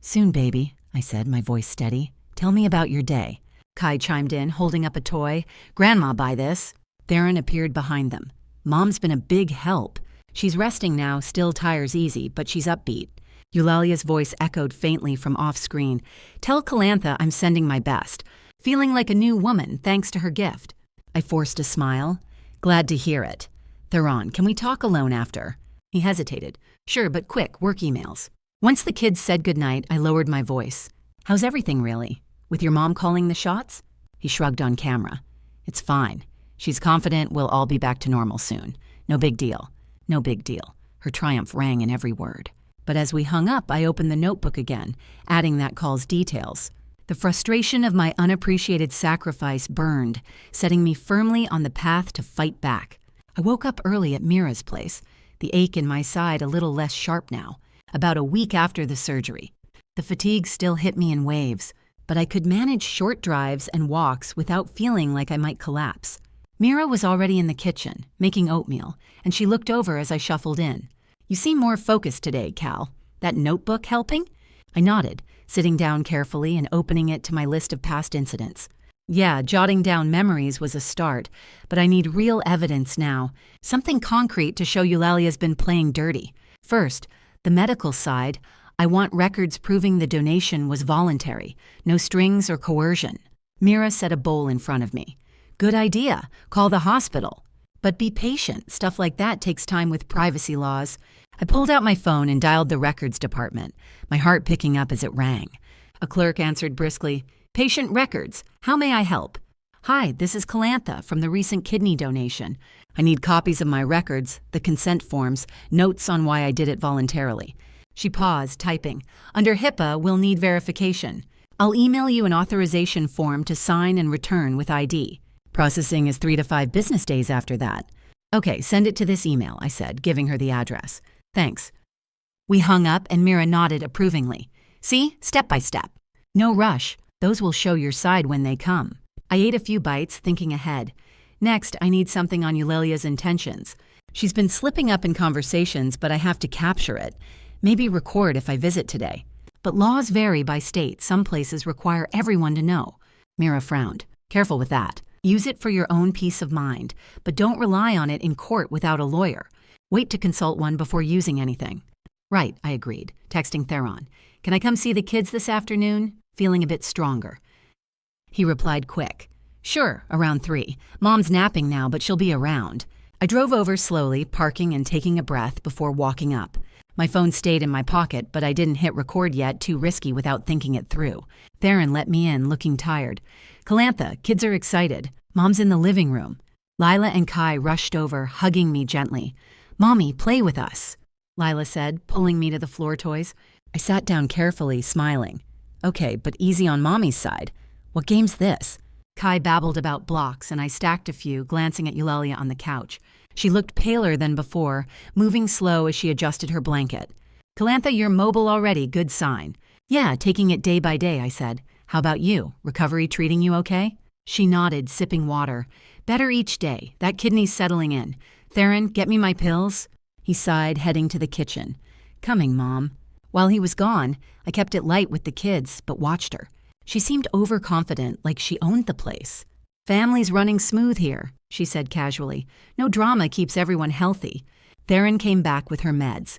Soon, baby, I said, my voice steady. Tell me about your day. Kai chimed in, holding up a toy. Grandma, buy this. Theron appeared behind them. Mom's been a big help. She's resting now, still tires easy, but she's upbeat. Eulalia's voice echoed faintly from off-screen. Tell Calantha I'm sending my best. Feeling like a new woman, thanks to her gift. I forced a smile. Glad to hear it. Theron, can we talk alone after? He hesitated. Sure, but quick, work emails. Once the kids said goodnight, I lowered my voice. How's everything, really? With your mom calling the shots? He shrugged on camera. It's fine. She's confident we'll all be back to normal soon. No big deal. No big deal. Her triumph rang in every word. But as we hung up, I opened the notebook again, adding that call's details. The frustration of my unappreciated sacrifice burned, setting me firmly on the path to fight back. I woke up early at Mira's place, the ache in my side a little less sharp now, about a week after the surgery. The fatigue still hit me in waves, but I could manage short drives and walks without feeling like I might collapse. Mira was already in the kitchen, making oatmeal, and she looked over as I shuffled in. You seem more focused today, Cal. That notebook helping? I nodded, sitting down carefully and opening it to my list of past incidents. Yeah, jotting down memories was a start, but I need real evidence now. Something concrete to show Eulalia's been playing dirty. First, the medical side. I want records proving the donation was voluntary, no strings or coercion. Mira set a bowl in front of me. Good idea. Call the hospital. But be patient. Stuff like that takes time with privacy laws. I pulled out my phone and dialed the records department, my heart picking up as it rang. A clerk answered briskly, "Patient records. How may I help?" "Hi, this is Calantha from the recent kidney donation. I need copies of my records, the consent forms, notes on why I did it voluntarily." She paused, typing. "Under HIPAA, we'll need verification. I'll email you an authorization form to sign and return with ID. Processing is 3 to 5 business days after that." "Okay, send it to this email," I said, giving her the address. "Thanks." We hung up and Mira nodded approvingly. "See? Step by step. No rush. Those will show your side when they come." I ate a few bites, thinking ahead. Next, I need something on Eulalia's intentions. She's been slipping up in conversations, but I have to capture it. Maybe record if I visit today. But laws vary by state. Some places require everyone to know. Mira frowned. "Careful with that. Use it for your own peace of mind, but don't rely on it in court without a lawyer. Wait to consult one before using anything." "Right," I agreed, texting Theron. "Can I come see the kids this afternoon?" Feeling a bit stronger. He replied quick. "Sure, around 3. Mom's napping now, but she'll be around." I drove over slowly, parking and taking a breath before walking up. My phone stayed in my pocket, but I didn't hit record yet, too risky without thinking it through. Theron let me in, looking tired. "Calantha, kids are excited. Mom's in the living room." Lila and Kai rushed over, hugging me gently. "Mommy, play with us," Lila said, pulling me to the floor toys. I sat down carefully, smiling. "Okay, but easy on Mommy's side. What game's this?" Kai babbled about blocks, and I stacked a few, glancing at Eulalia on the couch. She looked paler than before, moving slow as she adjusted her blanket. "Calantha, you're mobile already, good sign." "Yeah, taking it day by day," I said. "How about you? Recovery treating you okay?" She nodded, sipping water. "Better each day. That kidney's settling in. Theron, get me my pills." He sighed, heading to the kitchen. "Coming, Mom." While he was gone, I kept it light with the kids, but watched her. She seemed overconfident, like she owned the place. "Family's running smooth here," she said casually. "No drama keeps everyone healthy." Theron came back with her meds.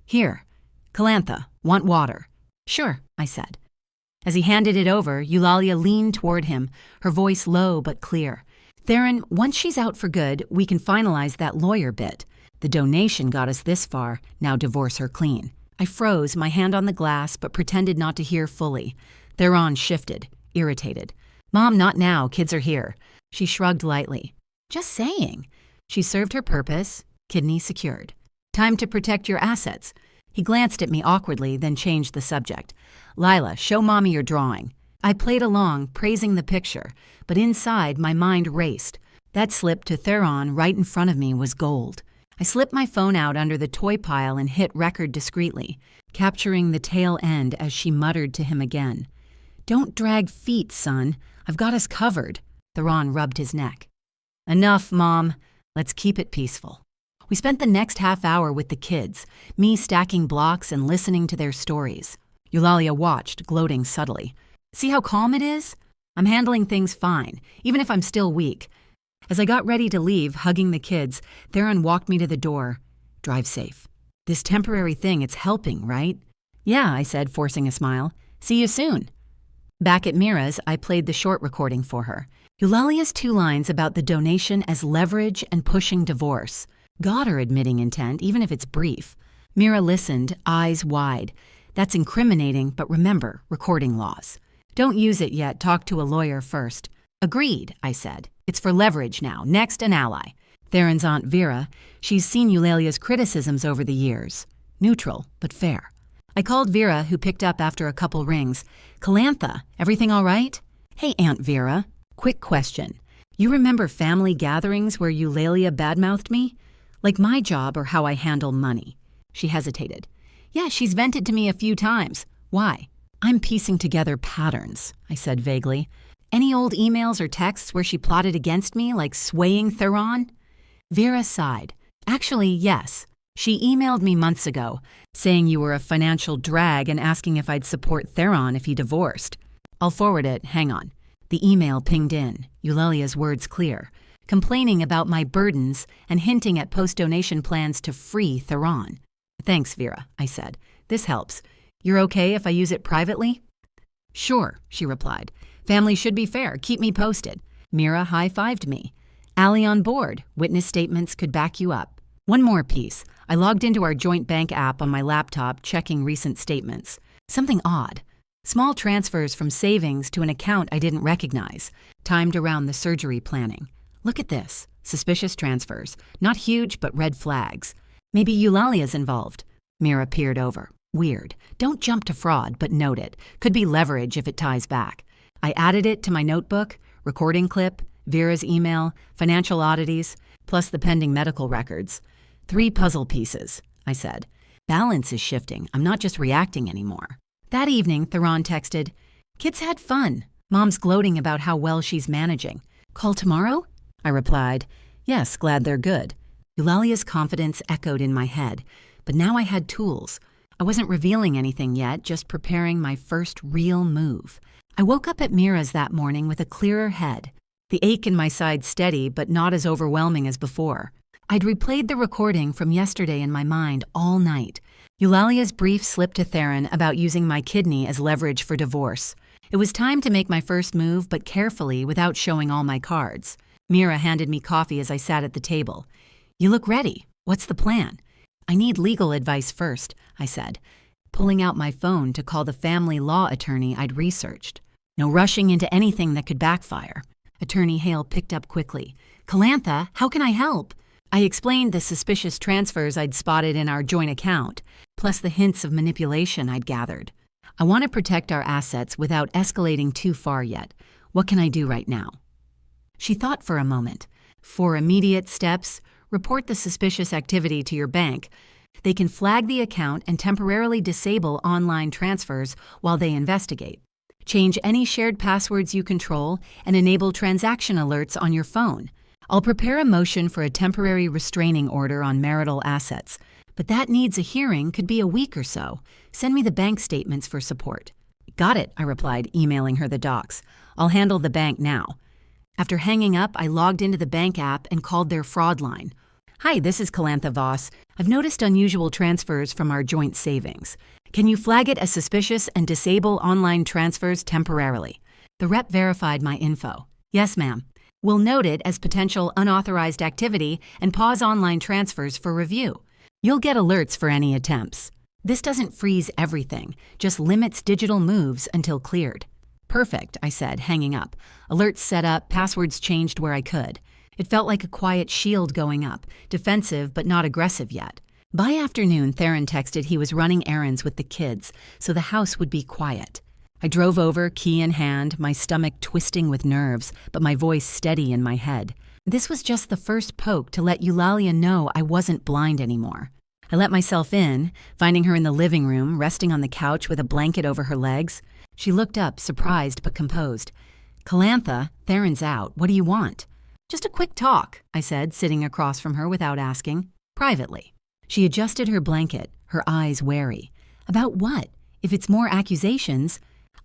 "Here. Calantha, want water?" "Sure," I said. As he handed it over, Eulalia leaned toward him, her voice low but clear. "Theron, once she's out for good, we can finalize that lawyer bit. The donation got us this far, now divorce her clean." I froze, my hand on the glass, but pretended not to hear fully. Theron shifted, irritated. "Mom, not now, kids are here." She shrugged lightly. "Just saying." She served her purpose, kidney secured. "Time to protect your assets." He glanced at me awkwardly, then changed the subject. "Lila, show Mommy your drawing." I played along, praising the picture, but inside my mind raced. That slip to Theron right in front of me was gold. I slipped my phone out under the toy pile and hit record discreetly, capturing the tail end as she muttered to him again. "Don't drag feet, son. I've got us covered." Theron rubbed his neck. "Enough, Mom. Let's keep it peaceful." We spent the next half hour with the kids, me stacking blocks and listening to their stories. Eulalia watched, gloating subtly. "See how calm it is? I'm handling things fine, even if I'm still weak." As I got ready to leave, hugging the kids, Theron walked me to the door. "Drive safe. This temporary thing, it's helping, right?" "Yeah," I said, forcing a smile. "See you soon." Back at Mira's, I played the short recording for her. Eulalia's 2 lines about the donation as leverage and pushing divorce. Got her admitting intent, even if it's brief. Mira listened, eyes wide. "That's incriminating, but remember, recording laws. Don't use it yet, talk to a lawyer first." "Agreed," I said. "It's for leverage now. Next, an ally." Theron's Aunt Vera, she's seen Eulalia's criticisms over the years. Neutral, but fair. I called Vera, who picked up after a couple rings. "Calantha, everything all right?" "Hey, Aunt Vera. Quick question. You remember family gatherings where Eulalia badmouthed me? Like my job or how I handle money?" She hesitated. "Yeah, she's vented to me a few times. Why?" "I'm piecing together patterns," I said vaguely. "Any old emails or texts where she plotted against me, like swaying Theron?" Vera sighed. "Actually, yes. She emailed me months ago, saying you were a financial drag and asking if I'd support Theron if he divorced." "I'll forward it. Hang on." The email pinged in, Eulalia's words clear, complaining about my burdens and hinting at post-donation plans to free Theron. "Thanks, Vera," I said. "This helps. You're okay if I use it privately?" "Sure," she replied. "Family should be fair. Keep me posted." Mira high-fived me. "Allie on board. Witness statements could back you up." One more piece. I logged into our joint bank app on my laptop, checking recent statements. Something odd. Small transfers from savings to an account I didn't recognize, timed around the surgery planning. Look at this. Suspicious transfers. Not huge, but red flags. Maybe Eulalia's involved. Mira peered over. Weird. Don't jump to fraud, but note it. Could be leverage if it ties back. I added it to my notebook, recording clip, Vera's email, financial oddities, plus the pending medical records. 3 puzzle pieces, I said. Balance is shifting. I'm not just reacting anymore. That evening, Theron texted, "Kids had fun. Mom's gloating about how well she's managing. Call tomorrow?" I replied, "Yes, glad they're good." Eulalia's confidence echoed in my head, but now I had tools. I wasn't revealing anything yet, just preparing my first real move. I woke up at Mira's that morning with a clearer head. The ache in my side steady, but not as overwhelming as before. I'd replayed the recording from yesterday in my mind all night. Eulalia's brief slip to Theron about using my kidney as leverage for divorce. It was time to make my first move, but carefully without showing all my cards. Mira handed me coffee as I sat at the table. "You look ready. What's the plan?" "I need legal advice first," I said, pulling out my phone to call the family law attorney I'd researched. No rushing into anything that could backfire. Attorney Hale picked up quickly. "Calantha, how can I help?" I explained the suspicious transfers I'd spotted in our joint account, plus the hints of manipulation I'd gathered. "I want to protect our assets without escalating too far yet. What can I do right now?" She thought for a moment. "For immediate steps, report the suspicious activity to your bank. They can flag the account and temporarily disable online transfers while they investigate. Change any shared passwords you control and enable transaction alerts on your phone. I'll prepare a motion for a temporary restraining order on marital assets, but that needs a hearing, could be a week or so. Send me the bank statements for support." "Got it," I replied, emailing her the docs. "I'll handle the bank now." After hanging up, I logged into the bank app and called their fraud line. "Hi, this is Calantha Voss. I've noticed unusual transfers from our joint savings. Can you flag it as suspicious and disable online transfers temporarily?" The rep verified my info. "Yes, ma'am. We'll note it as potential unauthorized activity and pause online transfers for review. You'll get alerts for any attempts. This doesn't freeze everything, just limits digital moves until cleared." "Perfect," I said, hanging up. Alerts set up, passwords changed where I could. It felt like a quiet shield going up, defensive but not aggressive yet. By afternoon, Theron texted he was running errands with the kids, so the house would be quiet. I drove over, key in hand, my stomach twisting with nerves, but my voice steady in my head. This was just the first poke to let Eulalia know I wasn't blind anymore. I let myself in, finding her in the living room, resting on the couch with a blanket over her legs. She looked up, surprised but composed. "Calantha, Theron's out. What do you want?" "Just a quick talk," I said, sitting across from her without asking. "Privately." She adjusted her blanket, her eyes wary. "About what? If it's more accusations—"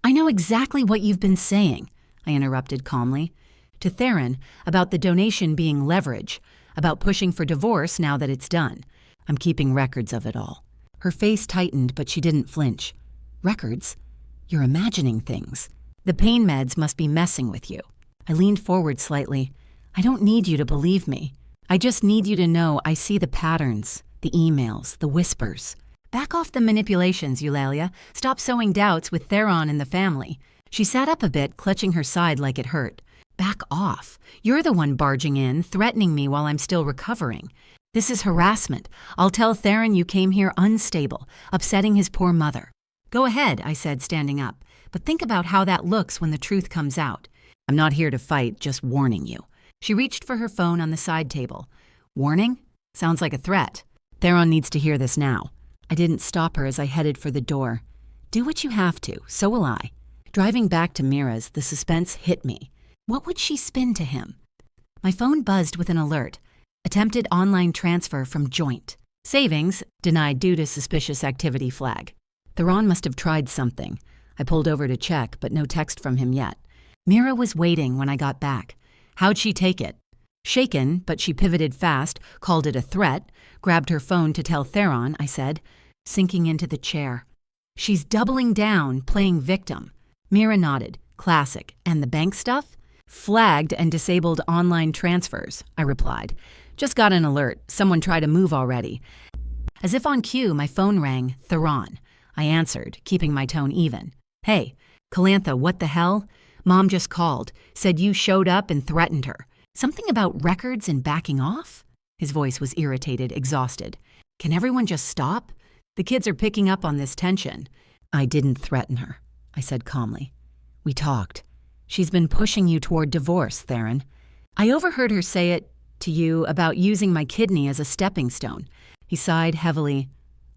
"I know exactly what you've been saying," I interrupted calmly. "To Theron, about the donation being leverage, about pushing for divorce now that it's done. I'm keeping records of it all." Her face tightened, but she didn't flinch. "Records? You're imagining things. The pain meds must be messing with you." I leaned forward slightly. "I don't need you to believe me. I just need you to know I see the patterns, the emails, the whispers. Back off the manipulations, Eulalia. Stop sowing doubts with Theron in the family." She sat up a bit, clutching her side like it hurt. "Back off. You're the one barging in, threatening me while I'm still recovering. This is harassment. I'll tell Theron you came here unstable, upsetting his poor mother." "Go ahead," I said, standing up. "But think about how that looks when the truth comes out. I'm not here to fight, just warning you." She reached for her phone on the side table. "Warning? Sounds like a threat. Theron needs to hear this now." I didn't stop her as I headed for the door. "Do what you have to, so will I." Driving back to Mira's, the suspense hit me. What would she spin to him? My phone buzzed with an alert. Attempted online transfer from joint. Savings, denied due to suspicious activity flag. Theron must have tried something. I pulled over to check, but no text from him yet. Mira was waiting when I got back. How'd she take it? Shaken, but she pivoted fast, called it a threat, grabbed her phone to tell Theron, I said, sinking into the chair. She's doubling down, playing victim. Mira nodded. Classic. And the bank stuff? Flagged and disabled online transfers, I replied. Just got an alert. Someone tried to move already. As if on cue, my phone rang. Theron. I answered, keeping my tone even. Hey, Calantha, what the hell? Mom just called. Said you showed up and threatened her. Something about records and backing off? His voice was irritated, exhausted. Can everyone just stop? The kids are picking up on this tension. I didn't threaten her, I said calmly. We talked. She's been pushing you toward divorce, Theron. I overheard her say it to you about using my kidney as a stepping stone. He sighed heavily.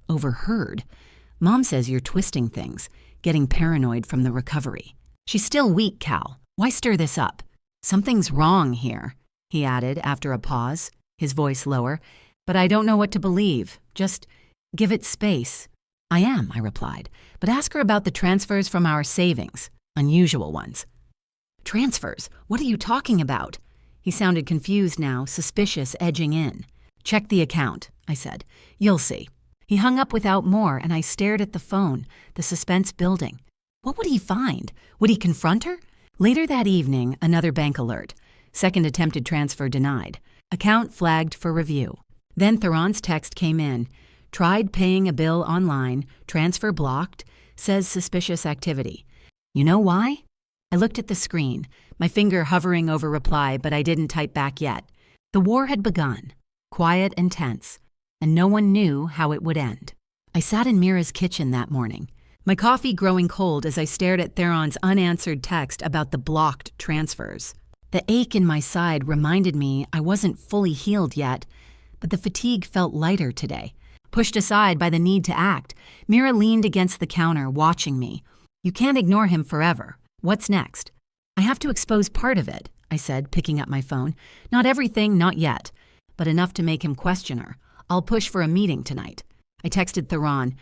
Overheard? Mom says you're twisting things, getting paranoid from the recovery. She's still weak, Cal. Why stir this up? Something's wrong here, he added after a pause, his voice lower. But I don't know what to believe. Just give it space. I am, I replied. But ask her about the transfers from our savings. Unusual ones. Transfers? What are you talking about? He sounded confused now, suspicious, edging in. Check the account, I said. You'll see. He hung up without more, and I stared at the phone, the suspense building. What would he find? Would he confront her? Later that evening, another bank alert. Second attempted transfer denied. Account flagged for review. Then Theron's text came in. Tried paying a bill online, transfer blocked, says suspicious activity. You know why? I looked at the screen, my finger hovering over reply, but I didn't type back yet. The war had begun, quiet and tense, and no one knew how it would end. I sat in Mira's kitchen that morning, my coffee growing cold as I stared at Theron's unanswered text about the blocked transfers. The ache in my side reminded me I wasn't fully healed yet, but the fatigue felt lighter today. Pushed aside by the need to act, Mira leaned against the counter, watching me. You can't ignore him forever. What's next? I have to expose part of it, I said, picking up my phone. Not everything, not yet, but enough to make him question her. I'll push for a meeting tonight. I texted Theron.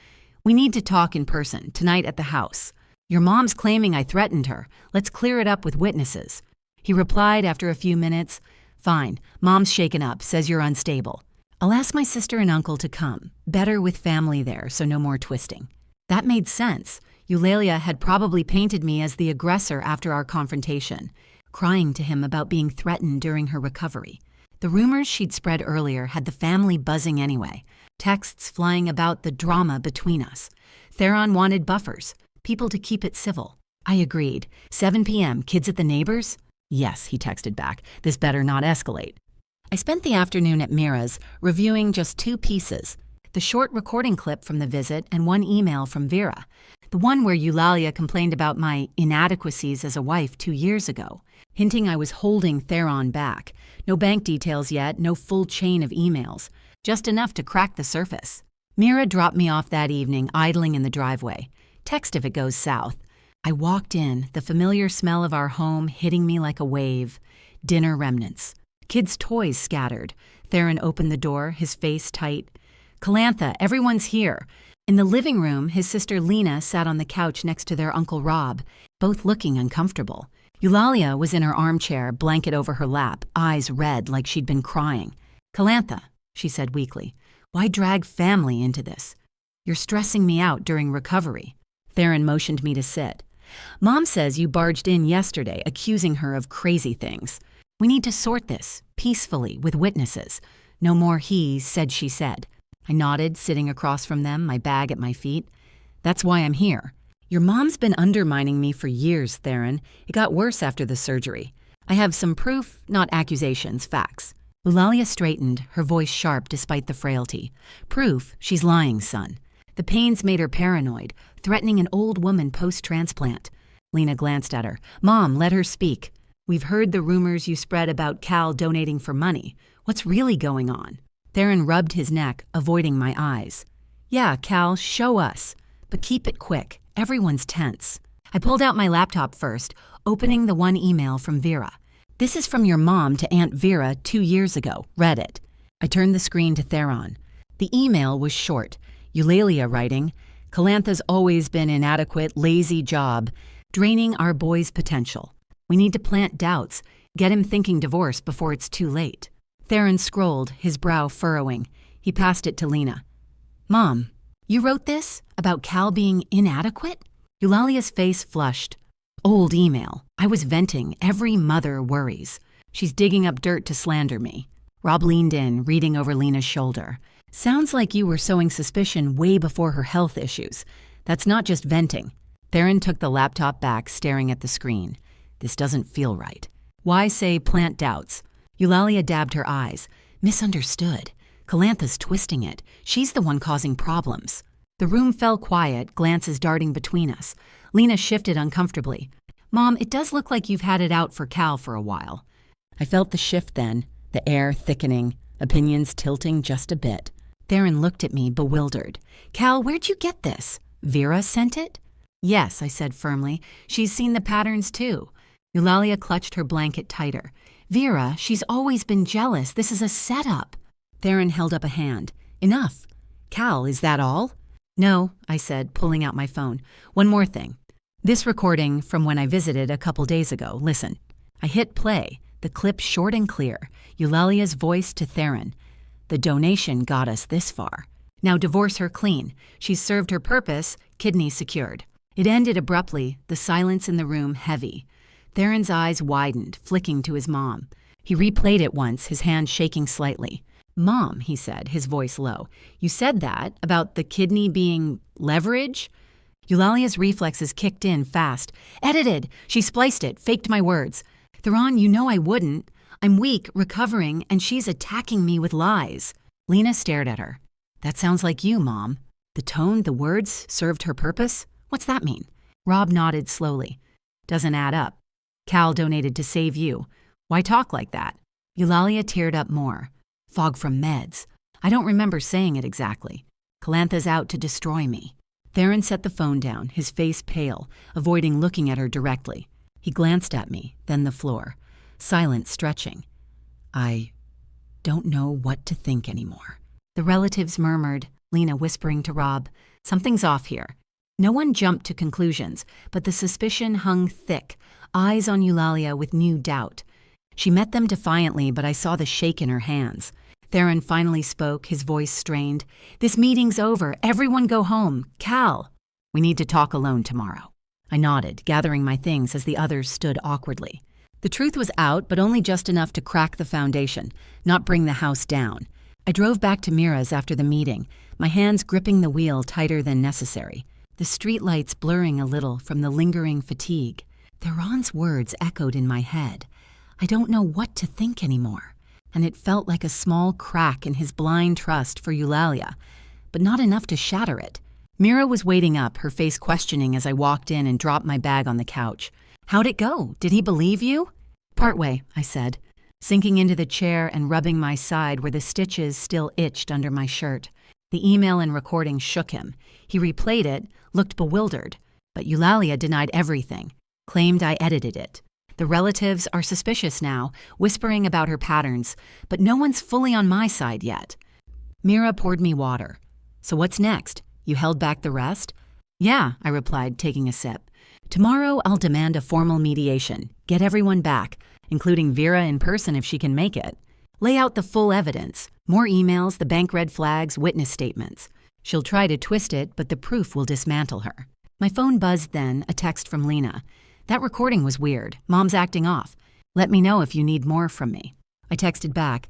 We need to talk in person, tonight at the house. Your mom's claiming I threatened her. Let's clear it up with witnesses. He replied after a few minutes. Fine, Mom's shaken up, says you're unstable. I'll ask my sister and uncle to come. Better with family there, so no more twisting. That made sense. Eulalia had probably painted me as the aggressor after our confrontation, crying to him about being threatened during her recovery. The rumors she'd spread earlier had the family buzzing anyway, texts flying about the drama between us. Theron wanted buffers, people to keep it civil. I agreed. 7 p.m., kids at the neighbors? Yes, he texted back. This better not escalate. I spent the afternoon at Mira's, reviewing just 2 pieces, the short recording clip from the visit and one email from Vera, the one where Eulalia complained about my inadequacies as a wife 2 years ago, hinting I was holding Theron back. No bank details yet, no full chain of emails, just enough to crack the surface. Mira dropped me off that evening, idling in the driveway. Text if it goes south. I walked in, the familiar smell of our home hitting me like a wave. Dinner remnants. Kids' toys scattered. Theron opened the door, his face tight. Calantha, everyone's here. In the living room, his sister Lena sat on the couch next to their Uncle Rob, both looking uncomfortable. Eulalia was in her armchair, blanket over her lap, eyes red like she'd been crying. Calantha, she said weakly, why drag family into this? You're stressing me out during recovery. Theron motioned me to sit. Mom says you barged in yesterday, accusing her of crazy things. We need to sort this, peacefully, with witnesses. No more he said, she said. I nodded, sitting across from them, my bag at my feet. That's why I'm here. Your mom's been undermining me for years, Theron. It got worse after the surgery. I have some proof, not accusations, facts. Eulalia straightened, her voice sharp despite the frailty. Proof, she's lying, son. The pains made her paranoid, threatening an old woman post-transplant. Lena glanced at her. Mom, let her speak. We've heard the rumors you spread about Cal donating for money. What's really going on? Theron rubbed his neck, avoiding my eyes. Yeah, Cal, show us. But keep it quick. Everyone's tense. I pulled out my laptop first, opening the one email from Vera. This is from your mom to Aunt Vera 2 years ago. Read it. I turned the screen to Theron. The email was short. Eulalia writing, Calantha's always been inadequate, lazy job, draining our boy's potential. We need to plant doubts, get him thinking divorce before it's too late. Theron scrolled, his brow furrowing. He passed it to Lena. Mom, you wrote this? About Cal being inadequate? Eulalia's face flushed. Old email. I was venting. Every mother worries. She's digging up dirt to slander me. Rob leaned in, reading over Lena's shoulder. Sounds like you were sowing suspicion way before her health issues. That's not just venting. Theron took the laptop back, staring at the screen. This doesn't feel right. Why say plant doubts? Eulalia dabbed her eyes. Misunderstood. Calantha's twisting it. She's the one causing problems. The room fell quiet, glances darting between us. Lena shifted uncomfortably. Mom, it does look like you've had it out for Cal for a while. I felt the shift then, the air thickening, opinions tilting just a bit. Theron looked at me, bewildered. Cal, where'd you get this? Vera sent it? Yes, I said firmly. She's seen the patterns too. Eulalia clutched her blanket tighter. Vera, she's always been jealous. This is a setup. Theron held up a hand. Enough. Cal, is that all? No, I said, pulling out my phone. One more thing. This recording from when I visited a couple days ago. Listen. I hit play. The clip short and clear. Eulalia's voice to Theron. The donation got us this far. Now divorce her clean. She's served her purpose, kidney secured. It ended abruptly, the silence in the room heavy. Theron's eyes widened, flicking to his mom. He replayed it once, his hand shaking slightly. Mom, he said, his voice low, you said that about the kidney being leverage? Eulalia's reflexes kicked in fast. Edited! She spliced it, faked my words. Theron, you know I wouldn't. I'm weak, recovering, and she's attacking me with lies. Lena stared at her. That sounds like you, Mom. The tone, the words, served her purpose? What's that mean? Rob nodded slowly. Doesn't add up. Cal donated to save you. Why talk like that? Eulalia teared up more. Fog from meds. I don't remember saying it exactly. Calantha's out to destroy me. Theron set the phone down, his face pale, avoiding looking at her directly. He glanced at me, then the floor. Silent, stretching. I don't know what to think anymore. The relatives murmured, Lena whispering to Rob, something's off here. No one jumped to conclusions, but the suspicion hung thick, eyes on Eulalia with new doubt. She met them defiantly, but I saw the shake in her hands. Theron finally spoke, his voice strained. This meeting's over. Everyone go home. Cal. We need to talk alone tomorrow. I nodded, gathering my things as the others stood awkwardly. The truth was out, but only just enough to crack the foundation, not bring the house down. I drove back to Mira's after the meeting, my hands gripping the wheel tighter than necessary, the streetlights blurring a little from the lingering fatigue. Theron's words echoed in my head. I don't know what to think anymore, and it felt like a small crack in his blind trust for Eulalia, but not enough to shatter it. Mira was waiting up, her face questioning as I walked in and dropped my bag on the couch. How'd it go? Did he believe you? Partway, I said, sinking into the chair and rubbing my side where the stitches still itched under my shirt. The email and recording shook him. He replayed it, looked bewildered, but Eulalia denied everything, claimed I edited it. The relatives are suspicious now, whispering about her patterns, but no one's fully on my side yet. Mira poured me water. So what's next? You held back the rest? Yeah, I replied, taking a sip. Tomorrow I'll demand a formal mediation, get everyone back, including Vera in person if she can make it. Lay out the full evidence, more emails, the bank red flags, witness statements. She'll try to twist it, but the proof will dismantle her. My phone buzzed then, a text from Lena. That recording was weird. Mom's acting off. Let me know if you need more from me. I texted back.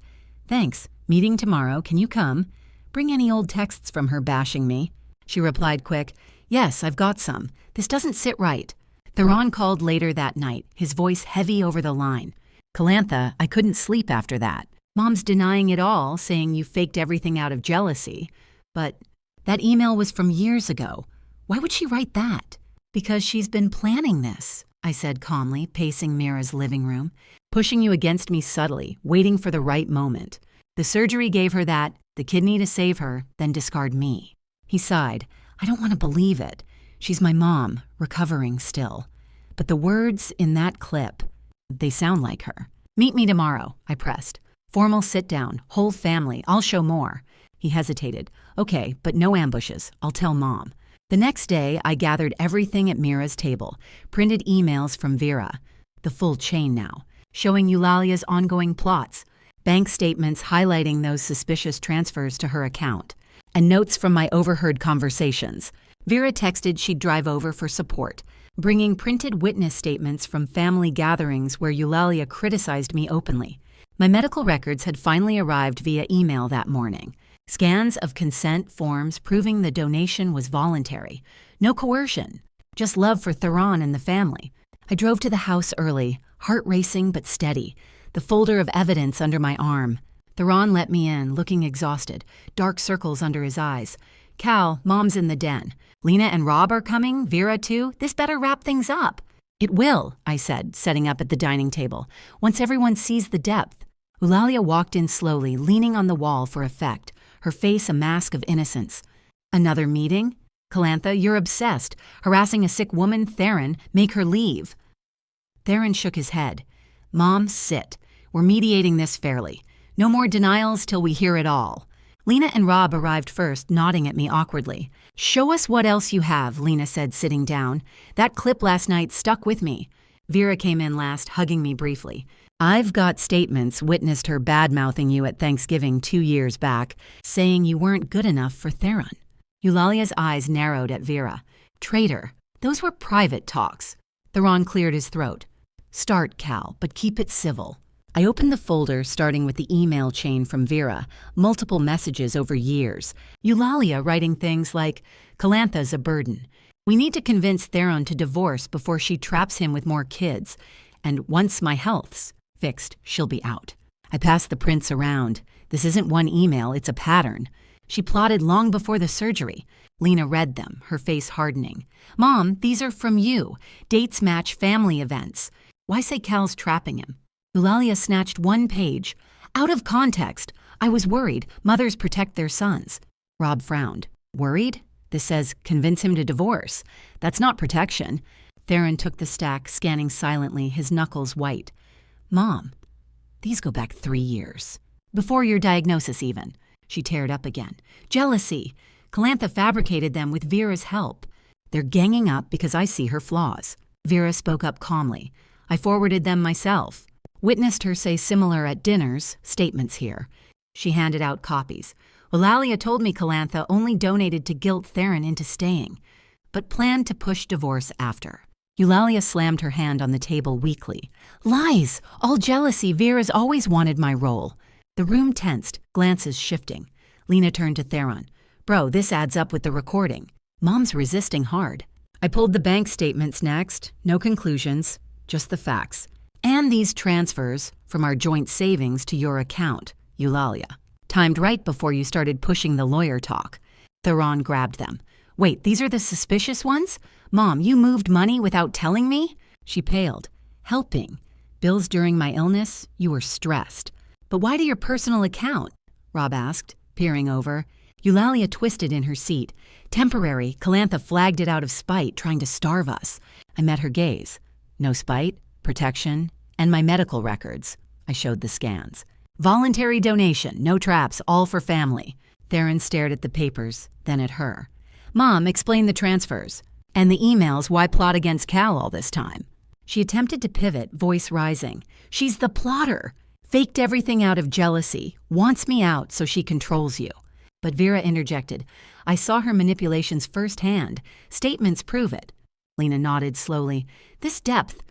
Thanks. Meeting tomorrow. Can you come? Bring any old texts from her bashing me. She replied quick. Yes, I've got some. This doesn't sit right. Theron called later that night, his voice heavy over the line. Calantha, I couldn't sleep after that. Mom's denying it all, saying you faked everything out of jealousy. But that email was from years ago. Why would she write that? Because she's been planning this, I said calmly, pacing Mira's living room, pushing you against me subtly, waiting for the right moment. The surgery gave her that, the kidney to save her, then discard me. He sighed. I don't want to believe it. She's my mom, recovering still. But the words in that clip, they sound like her. Meet me tomorrow, I pressed. Formal sit-down, whole family, I'll show more. He hesitated. Okay, but no ambushes. I'll tell Mom. The next day, I gathered everything at Mira's table, printed emails from Vera. the full chain now, showing Eulalia's ongoing plots, bank statements highlighting those suspicious transfers to her account, and notes from my overheard conversations. Vera texted she'd drive over for support, bringing printed witness statements from family gatherings where Eulalia criticized me openly. My medical records had finally arrived via email that morning. Scans of consent forms proving the donation was voluntary. No coercion, just love for Theron and the family. I drove to the house early, heart racing but steady, the folder of evidence under my arm. Theron let me in, looking exhausted, dark circles under his eyes. Cal, Mom's in the den. Lena and Rob are coming, Vera too. This better wrap things up. It will, I said, setting up at the dining table, once everyone sees the depth. Eulalia walked in slowly, leaning on the wall for effect, her face a mask of innocence. Another meeting? Calantha, you're obsessed. Harassing a sick woman, Theron, make her leave. Theron shook his head. Mom, sit. We're mediating this fairly. No more denials till we hear it all. Lena and Rob arrived first, nodding at me awkwardly. Show us what else you have, Lena said, sitting down. That clip last night stuck with me. Vera came in last, hugging me briefly. I've got statements witnessed her bad-mouthing you at Thanksgiving 2 years back, saying you weren't good enough for Theron. Eulalia's eyes narrowed at Vera. Traitor. Those were private talks. Theron cleared his throat. Start, Cal, but keep it civil. I opened the folder, starting with the email chain from Vera, multiple messages over years. Eulalia writing things like, Calantha's a burden. We need to convince Theron to divorce before she traps him with more kids. And once my health's fixed, she'll be out. I passed the prints around. This isn't one email, it's a pattern. She plotted long before the surgery. Lena read them, her face hardening. Mom, these are from you. Dates match family events. Why say Cal's trapping him? Eulalia snatched one page. Out of context. I was worried. Mothers protect their sons. Rob frowned. Worried? This says, convince him to divorce. That's not protection. Theron took the stack, scanning silently, his knuckles white. Mom, these go back 3 years. Before your diagnosis even. She teared up again. Jealousy. Calantha fabricated them with Vera's help. They're ganging up because I see her flaws. Vera spoke up calmly. I forwarded them myself. Witnessed her say similar at dinners, statements here. She handed out copies. Eulalia told me Calantha only donated to guilt Theron into staying, but planned to push divorce after. Eulalia slammed her hand on the table weakly. Lies! All jealousy. Vera's always wanted my role. The room tensed, glances shifting. Lena turned to Theron. Bro, this adds up with the recording. Mom's resisting hard. I pulled the bank statements next. No conclusions, just the facts. And these transfers from our joint savings to your account, Eulalia. Timed right before you started pushing the lawyer talk. Theron grabbed them. Wait, these are the suspicious ones? Mom, you moved money without telling me? She paled. Helping. Bills during my illness? You were stressed. But why to your personal account? Rob asked, peering over. Eulalia twisted in her seat. Temporary. Calantha flagged it out of spite, trying to starve us. I met her gaze. No spite, protection, and my medical records. I showed the scans. Voluntary donation, no traps, all for family. Theron stared at the papers, then at her. Mom, explain the transfers. And the emails, why plot against Cal all this time? She attempted to pivot, voice rising. She's the plotter. Faked everything out of jealousy. Wants me out so she controls you. But Vera interjected. I saw her manipulations firsthand. Statements prove it. Lena nodded slowly. This depth.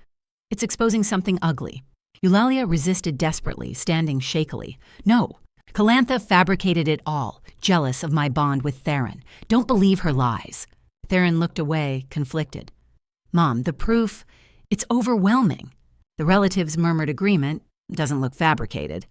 It's exposing something ugly. Eulalia resisted desperately, standing shakily. No. Calantha fabricated it all, jealous of my bond with Theron. Don't believe her lies. Theron looked away, conflicted. Mom, the proof, it's overwhelming. The relatives murmured agreement. Doesn't look fabricated.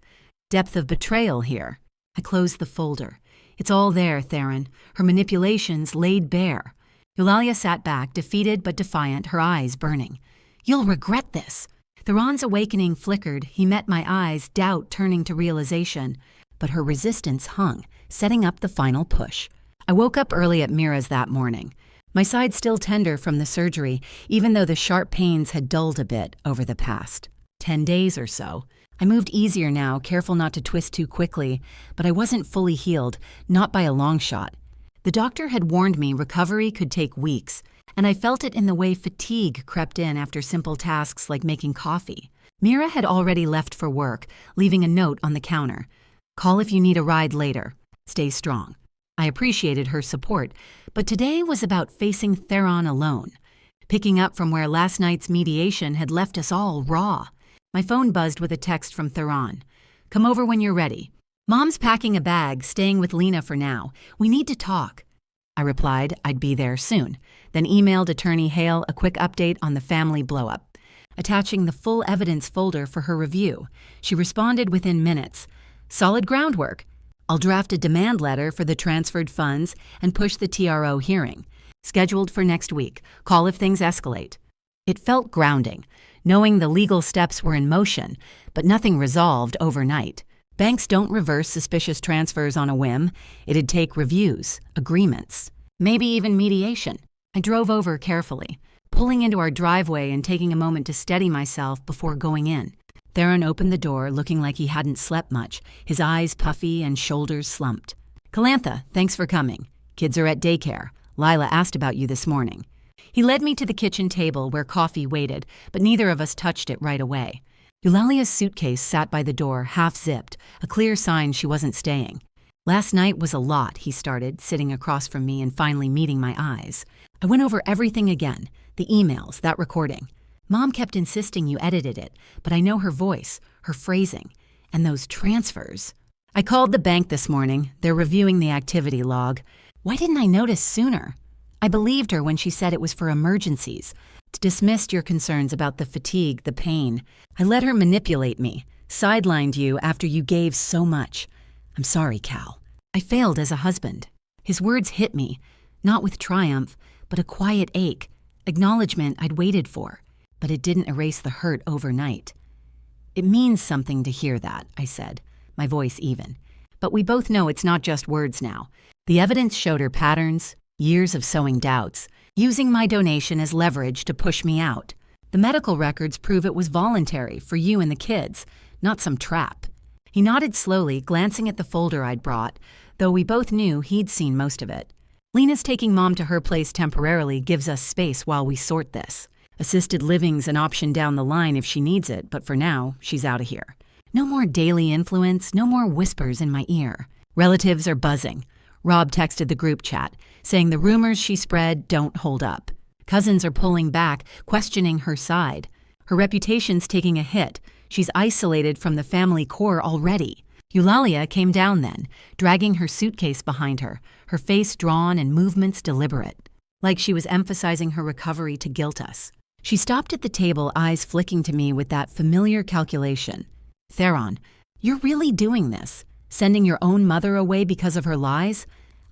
Depth of betrayal here. I closed the folder. It's all there, Theron. Her manipulations laid bare. Eulalia sat back, defeated but defiant, her eyes burning. You'll regret this. Theron's awakening flickered. He met my eyes, doubt turning to realization. But her resistance hung, setting up the final push. I woke up early at Mira's that morning. My side still tender from the surgery, even though the sharp pains had dulled a bit over the past 10 days or so. I moved easier now, careful not to twist too quickly, but I wasn't fully healed, not by a long shot. The doctor had warned me recovery could take weeks, and I felt it in the way fatigue crept in after simple tasks like making coffee. Mira had already left for work, leaving a note on the counter. "Call if you need a ride later. Stay strong." I appreciated her support, but today was about facing Theron alone, picking up from where last night's mediation had left us all raw. My phone buzzed with a text from Theron. "Come over when you're ready. Mom's packing a bag, staying with Lena for now. We need to talk." I replied I'd be there soon, then emailed Attorney Hale a quick update on the family blow-up, attaching the full evidence folder for her review. She responded within minutes. "Solid groundwork. I'll draft a demand letter for the transferred funds and push the TRO hearing. Scheduled for next week. Call if things escalate." It felt grounding, knowing the legal steps were in motion, but nothing resolved overnight. Banks don't reverse suspicious transfers on a whim. It'd take reviews, agreements, maybe even mediation. I drove over carefully, pulling into our driveway and taking a moment to steady myself before going in. Theron opened the door, looking like he hadn't slept much, his eyes puffy and shoulders slumped. "Calantha, thanks for coming. Kids are at daycare. Lila asked about you this morning." He led me to the kitchen table where coffee waited, but neither of us touched it right away. Eulalia's suitcase sat by the door, half-zipped, a clear sign she wasn't staying. "Last night was a lot," he started, sitting across from me and finally meeting my eyes. I went over everything again, the emails, that recording. Mom kept insisting you edited it, but I know her voice, her phrasing, and those transfers. "I called the bank this morning. They're reviewing the activity log. Why didn't I notice sooner? I believed her when she said it was for emergencies. Dismissed your concerns about the fatigue, the pain. I let her manipulate me, sidelined you after you gave so much. I'm sorry, Cal. I failed as a husband." His words hit me, not with triumph, but a quiet ache, acknowledgement I'd waited for. But it didn't erase the hurt overnight. "It means something to hear that," I said, my voice even. "But we both know it's not just words now." The evidence showed her patterns, years of sowing doubts, using my donation as leverage to push me out. "The medical records prove it was voluntary for you and the kids, not some trap." He nodded slowly, glancing at the folder I'd brought, though we both knew he'd seen most of it. "Lena's taking Mom to her place temporarily gives us space while we sort this. Assisted living's an option down the line if she needs it, but for now, she's out of here. No more daily influence, no more whispers in my ear. Relatives are buzzing." Rob texted the group chat, saying the rumors she spread don't hold up. Cousins are pulling back, questioning her side. Her reputation's taking a hit. She's isolated from the family core already. Eulalia came down then, dragging her suitcase behind her, her face drawn and movements deliberate, like she was emphasizing her recovery to guilt us. She stopped at the table, eyes flicking to me with that familiar calculation. "Theron, you're really doing this? Sending your own mother away because of her lies?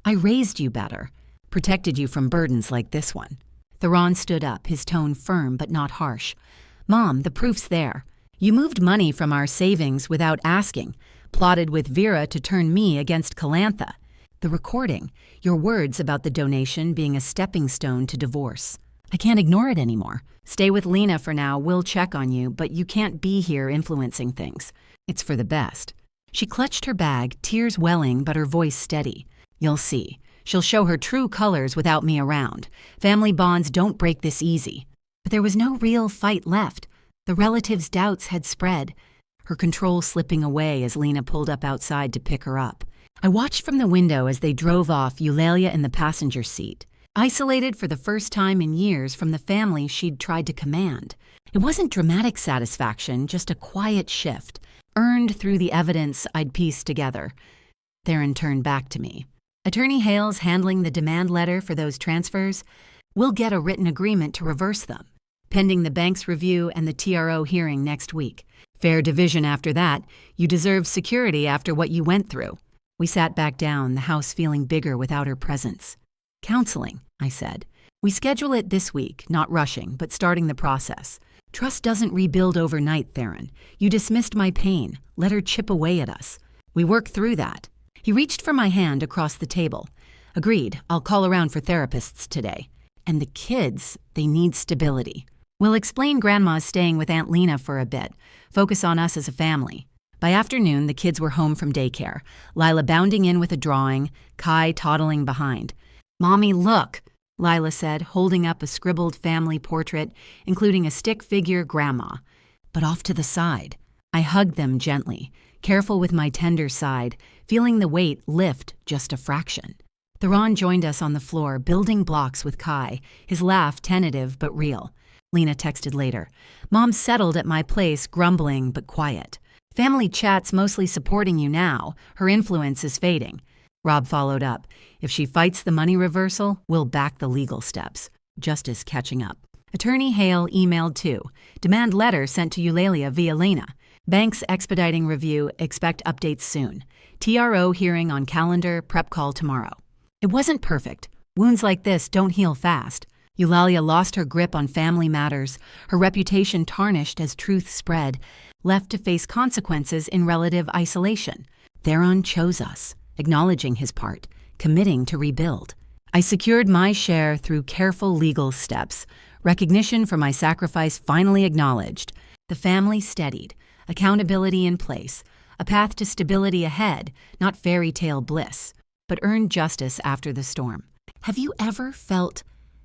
I raised you better, protected you from burdens like this one." Theron stood up, his tone firm but not harsh. "Mom, the proof's there. You moved money from our savings without asking, plotted with Vera to turn me against Calantha. The recording, your words about the donation being a stepping stone to divorce. I can't ignore it anymore. Stay with Lena for now, we'll check on you, but you can't be here influencing things. It's for the best." She clutched her bag, tears welling but her voice steady. "You'll see. She'll show her true colors without me around. Family bonds don't break this easy." But there was no real fight left. The relatives' doubts had spread, her control slipping away as Lena pulled up outside to pick her up. I watched from the window as they drove off, Eulalia in the passenger seat, isolated for the first time in years from the family she'd tried to command. It wasn't dramatic satisfaction, just a quiet shift, earned through the evidence I'd pieced together. Theron turned back to me. "Attorney Hale's handling the demand letter for those transfers. We'll get a written agreement to reverse them, pending the bank's review and the TRO hearing next week. Fair division after that. You deserve security after what you went through." We sat back down, the house feeling bigger without her presence. "Counseling," I said. "We schedule it this week, not rushing, but starting the process. Trust doesn't rebuild overnight, Theron. You dismissed my pain, let her chip away at us. We work through that." He reached for my hand across the table. "Agreed, I'll call around for therapists today. And the kids, they need stability. We'll explain Grandma's staying with Aunt Lena for a bit, focus on us as a family." By afternoon, the kids were home from daycare, Lila bounding in with a drawing, Kai toddling behind. "Mommy, look," Lila said, holding up a scribbled family portrait, including a stick figure grandma. But off to the side. I hugged them gently, careful with my tender side, feeling the weight lift just a fraction. Theron joined us on the floor, building blocks with Kai, his laugh tentative but real. Lena texted later. "Mom's settled at my place, grumbling but quiet. Family chat's mostly supporting you now. Her influence is fading." Rob followed up. "If she fights the money reversal, we'll back the legal steps." Justice catching up. Attorney Hale emailed too. Demand letter sent to Eulalia via Lena. Banks expediting review, expect updates soon. TRO hearing on calendar, prep call tomorrow. It wasn't perfect. Wounds like this don't heal fast. Eulalia lost her grip on family matters, her reputation tarnished as truth spread, left to face consequences in relative isolation. Theron chose us, acknowledging his part, committing to rebuild. I secured my share through careful legal steps, recognition for my sacrifice finally acknowledged. The family steadied, accountability in place, a path to stability ahead, not fairy tale bliss, but earned justice after the storm. Have you ever felt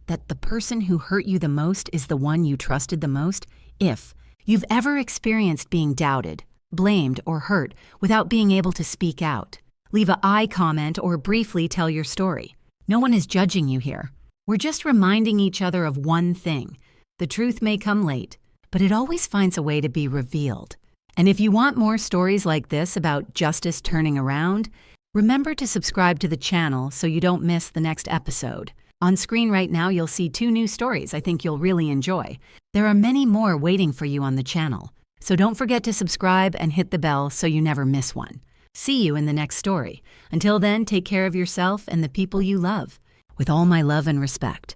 that the person who hurt you the most is the one you trusted the most? If you've ever experienced being doubted, blamed, or hurt without being able to speak out, leave a I comment or briefly tell your story. No one is judging you here. We're just reminding each other of one thing. The truth may come late, but it always finds a way to be revealed. And if you want more stories like this about justice turning around, remember to subscribe to the channel so you don't miss the next episode. On screen right now, you'll see 2 new stories I think you'll really enjoy. There are many more waiting for you on the channel, so don't forget to subscribe and hit the bell so you never miss one. See you in the next story. Until then, take care of yourself and the people you love. With all my love and respect.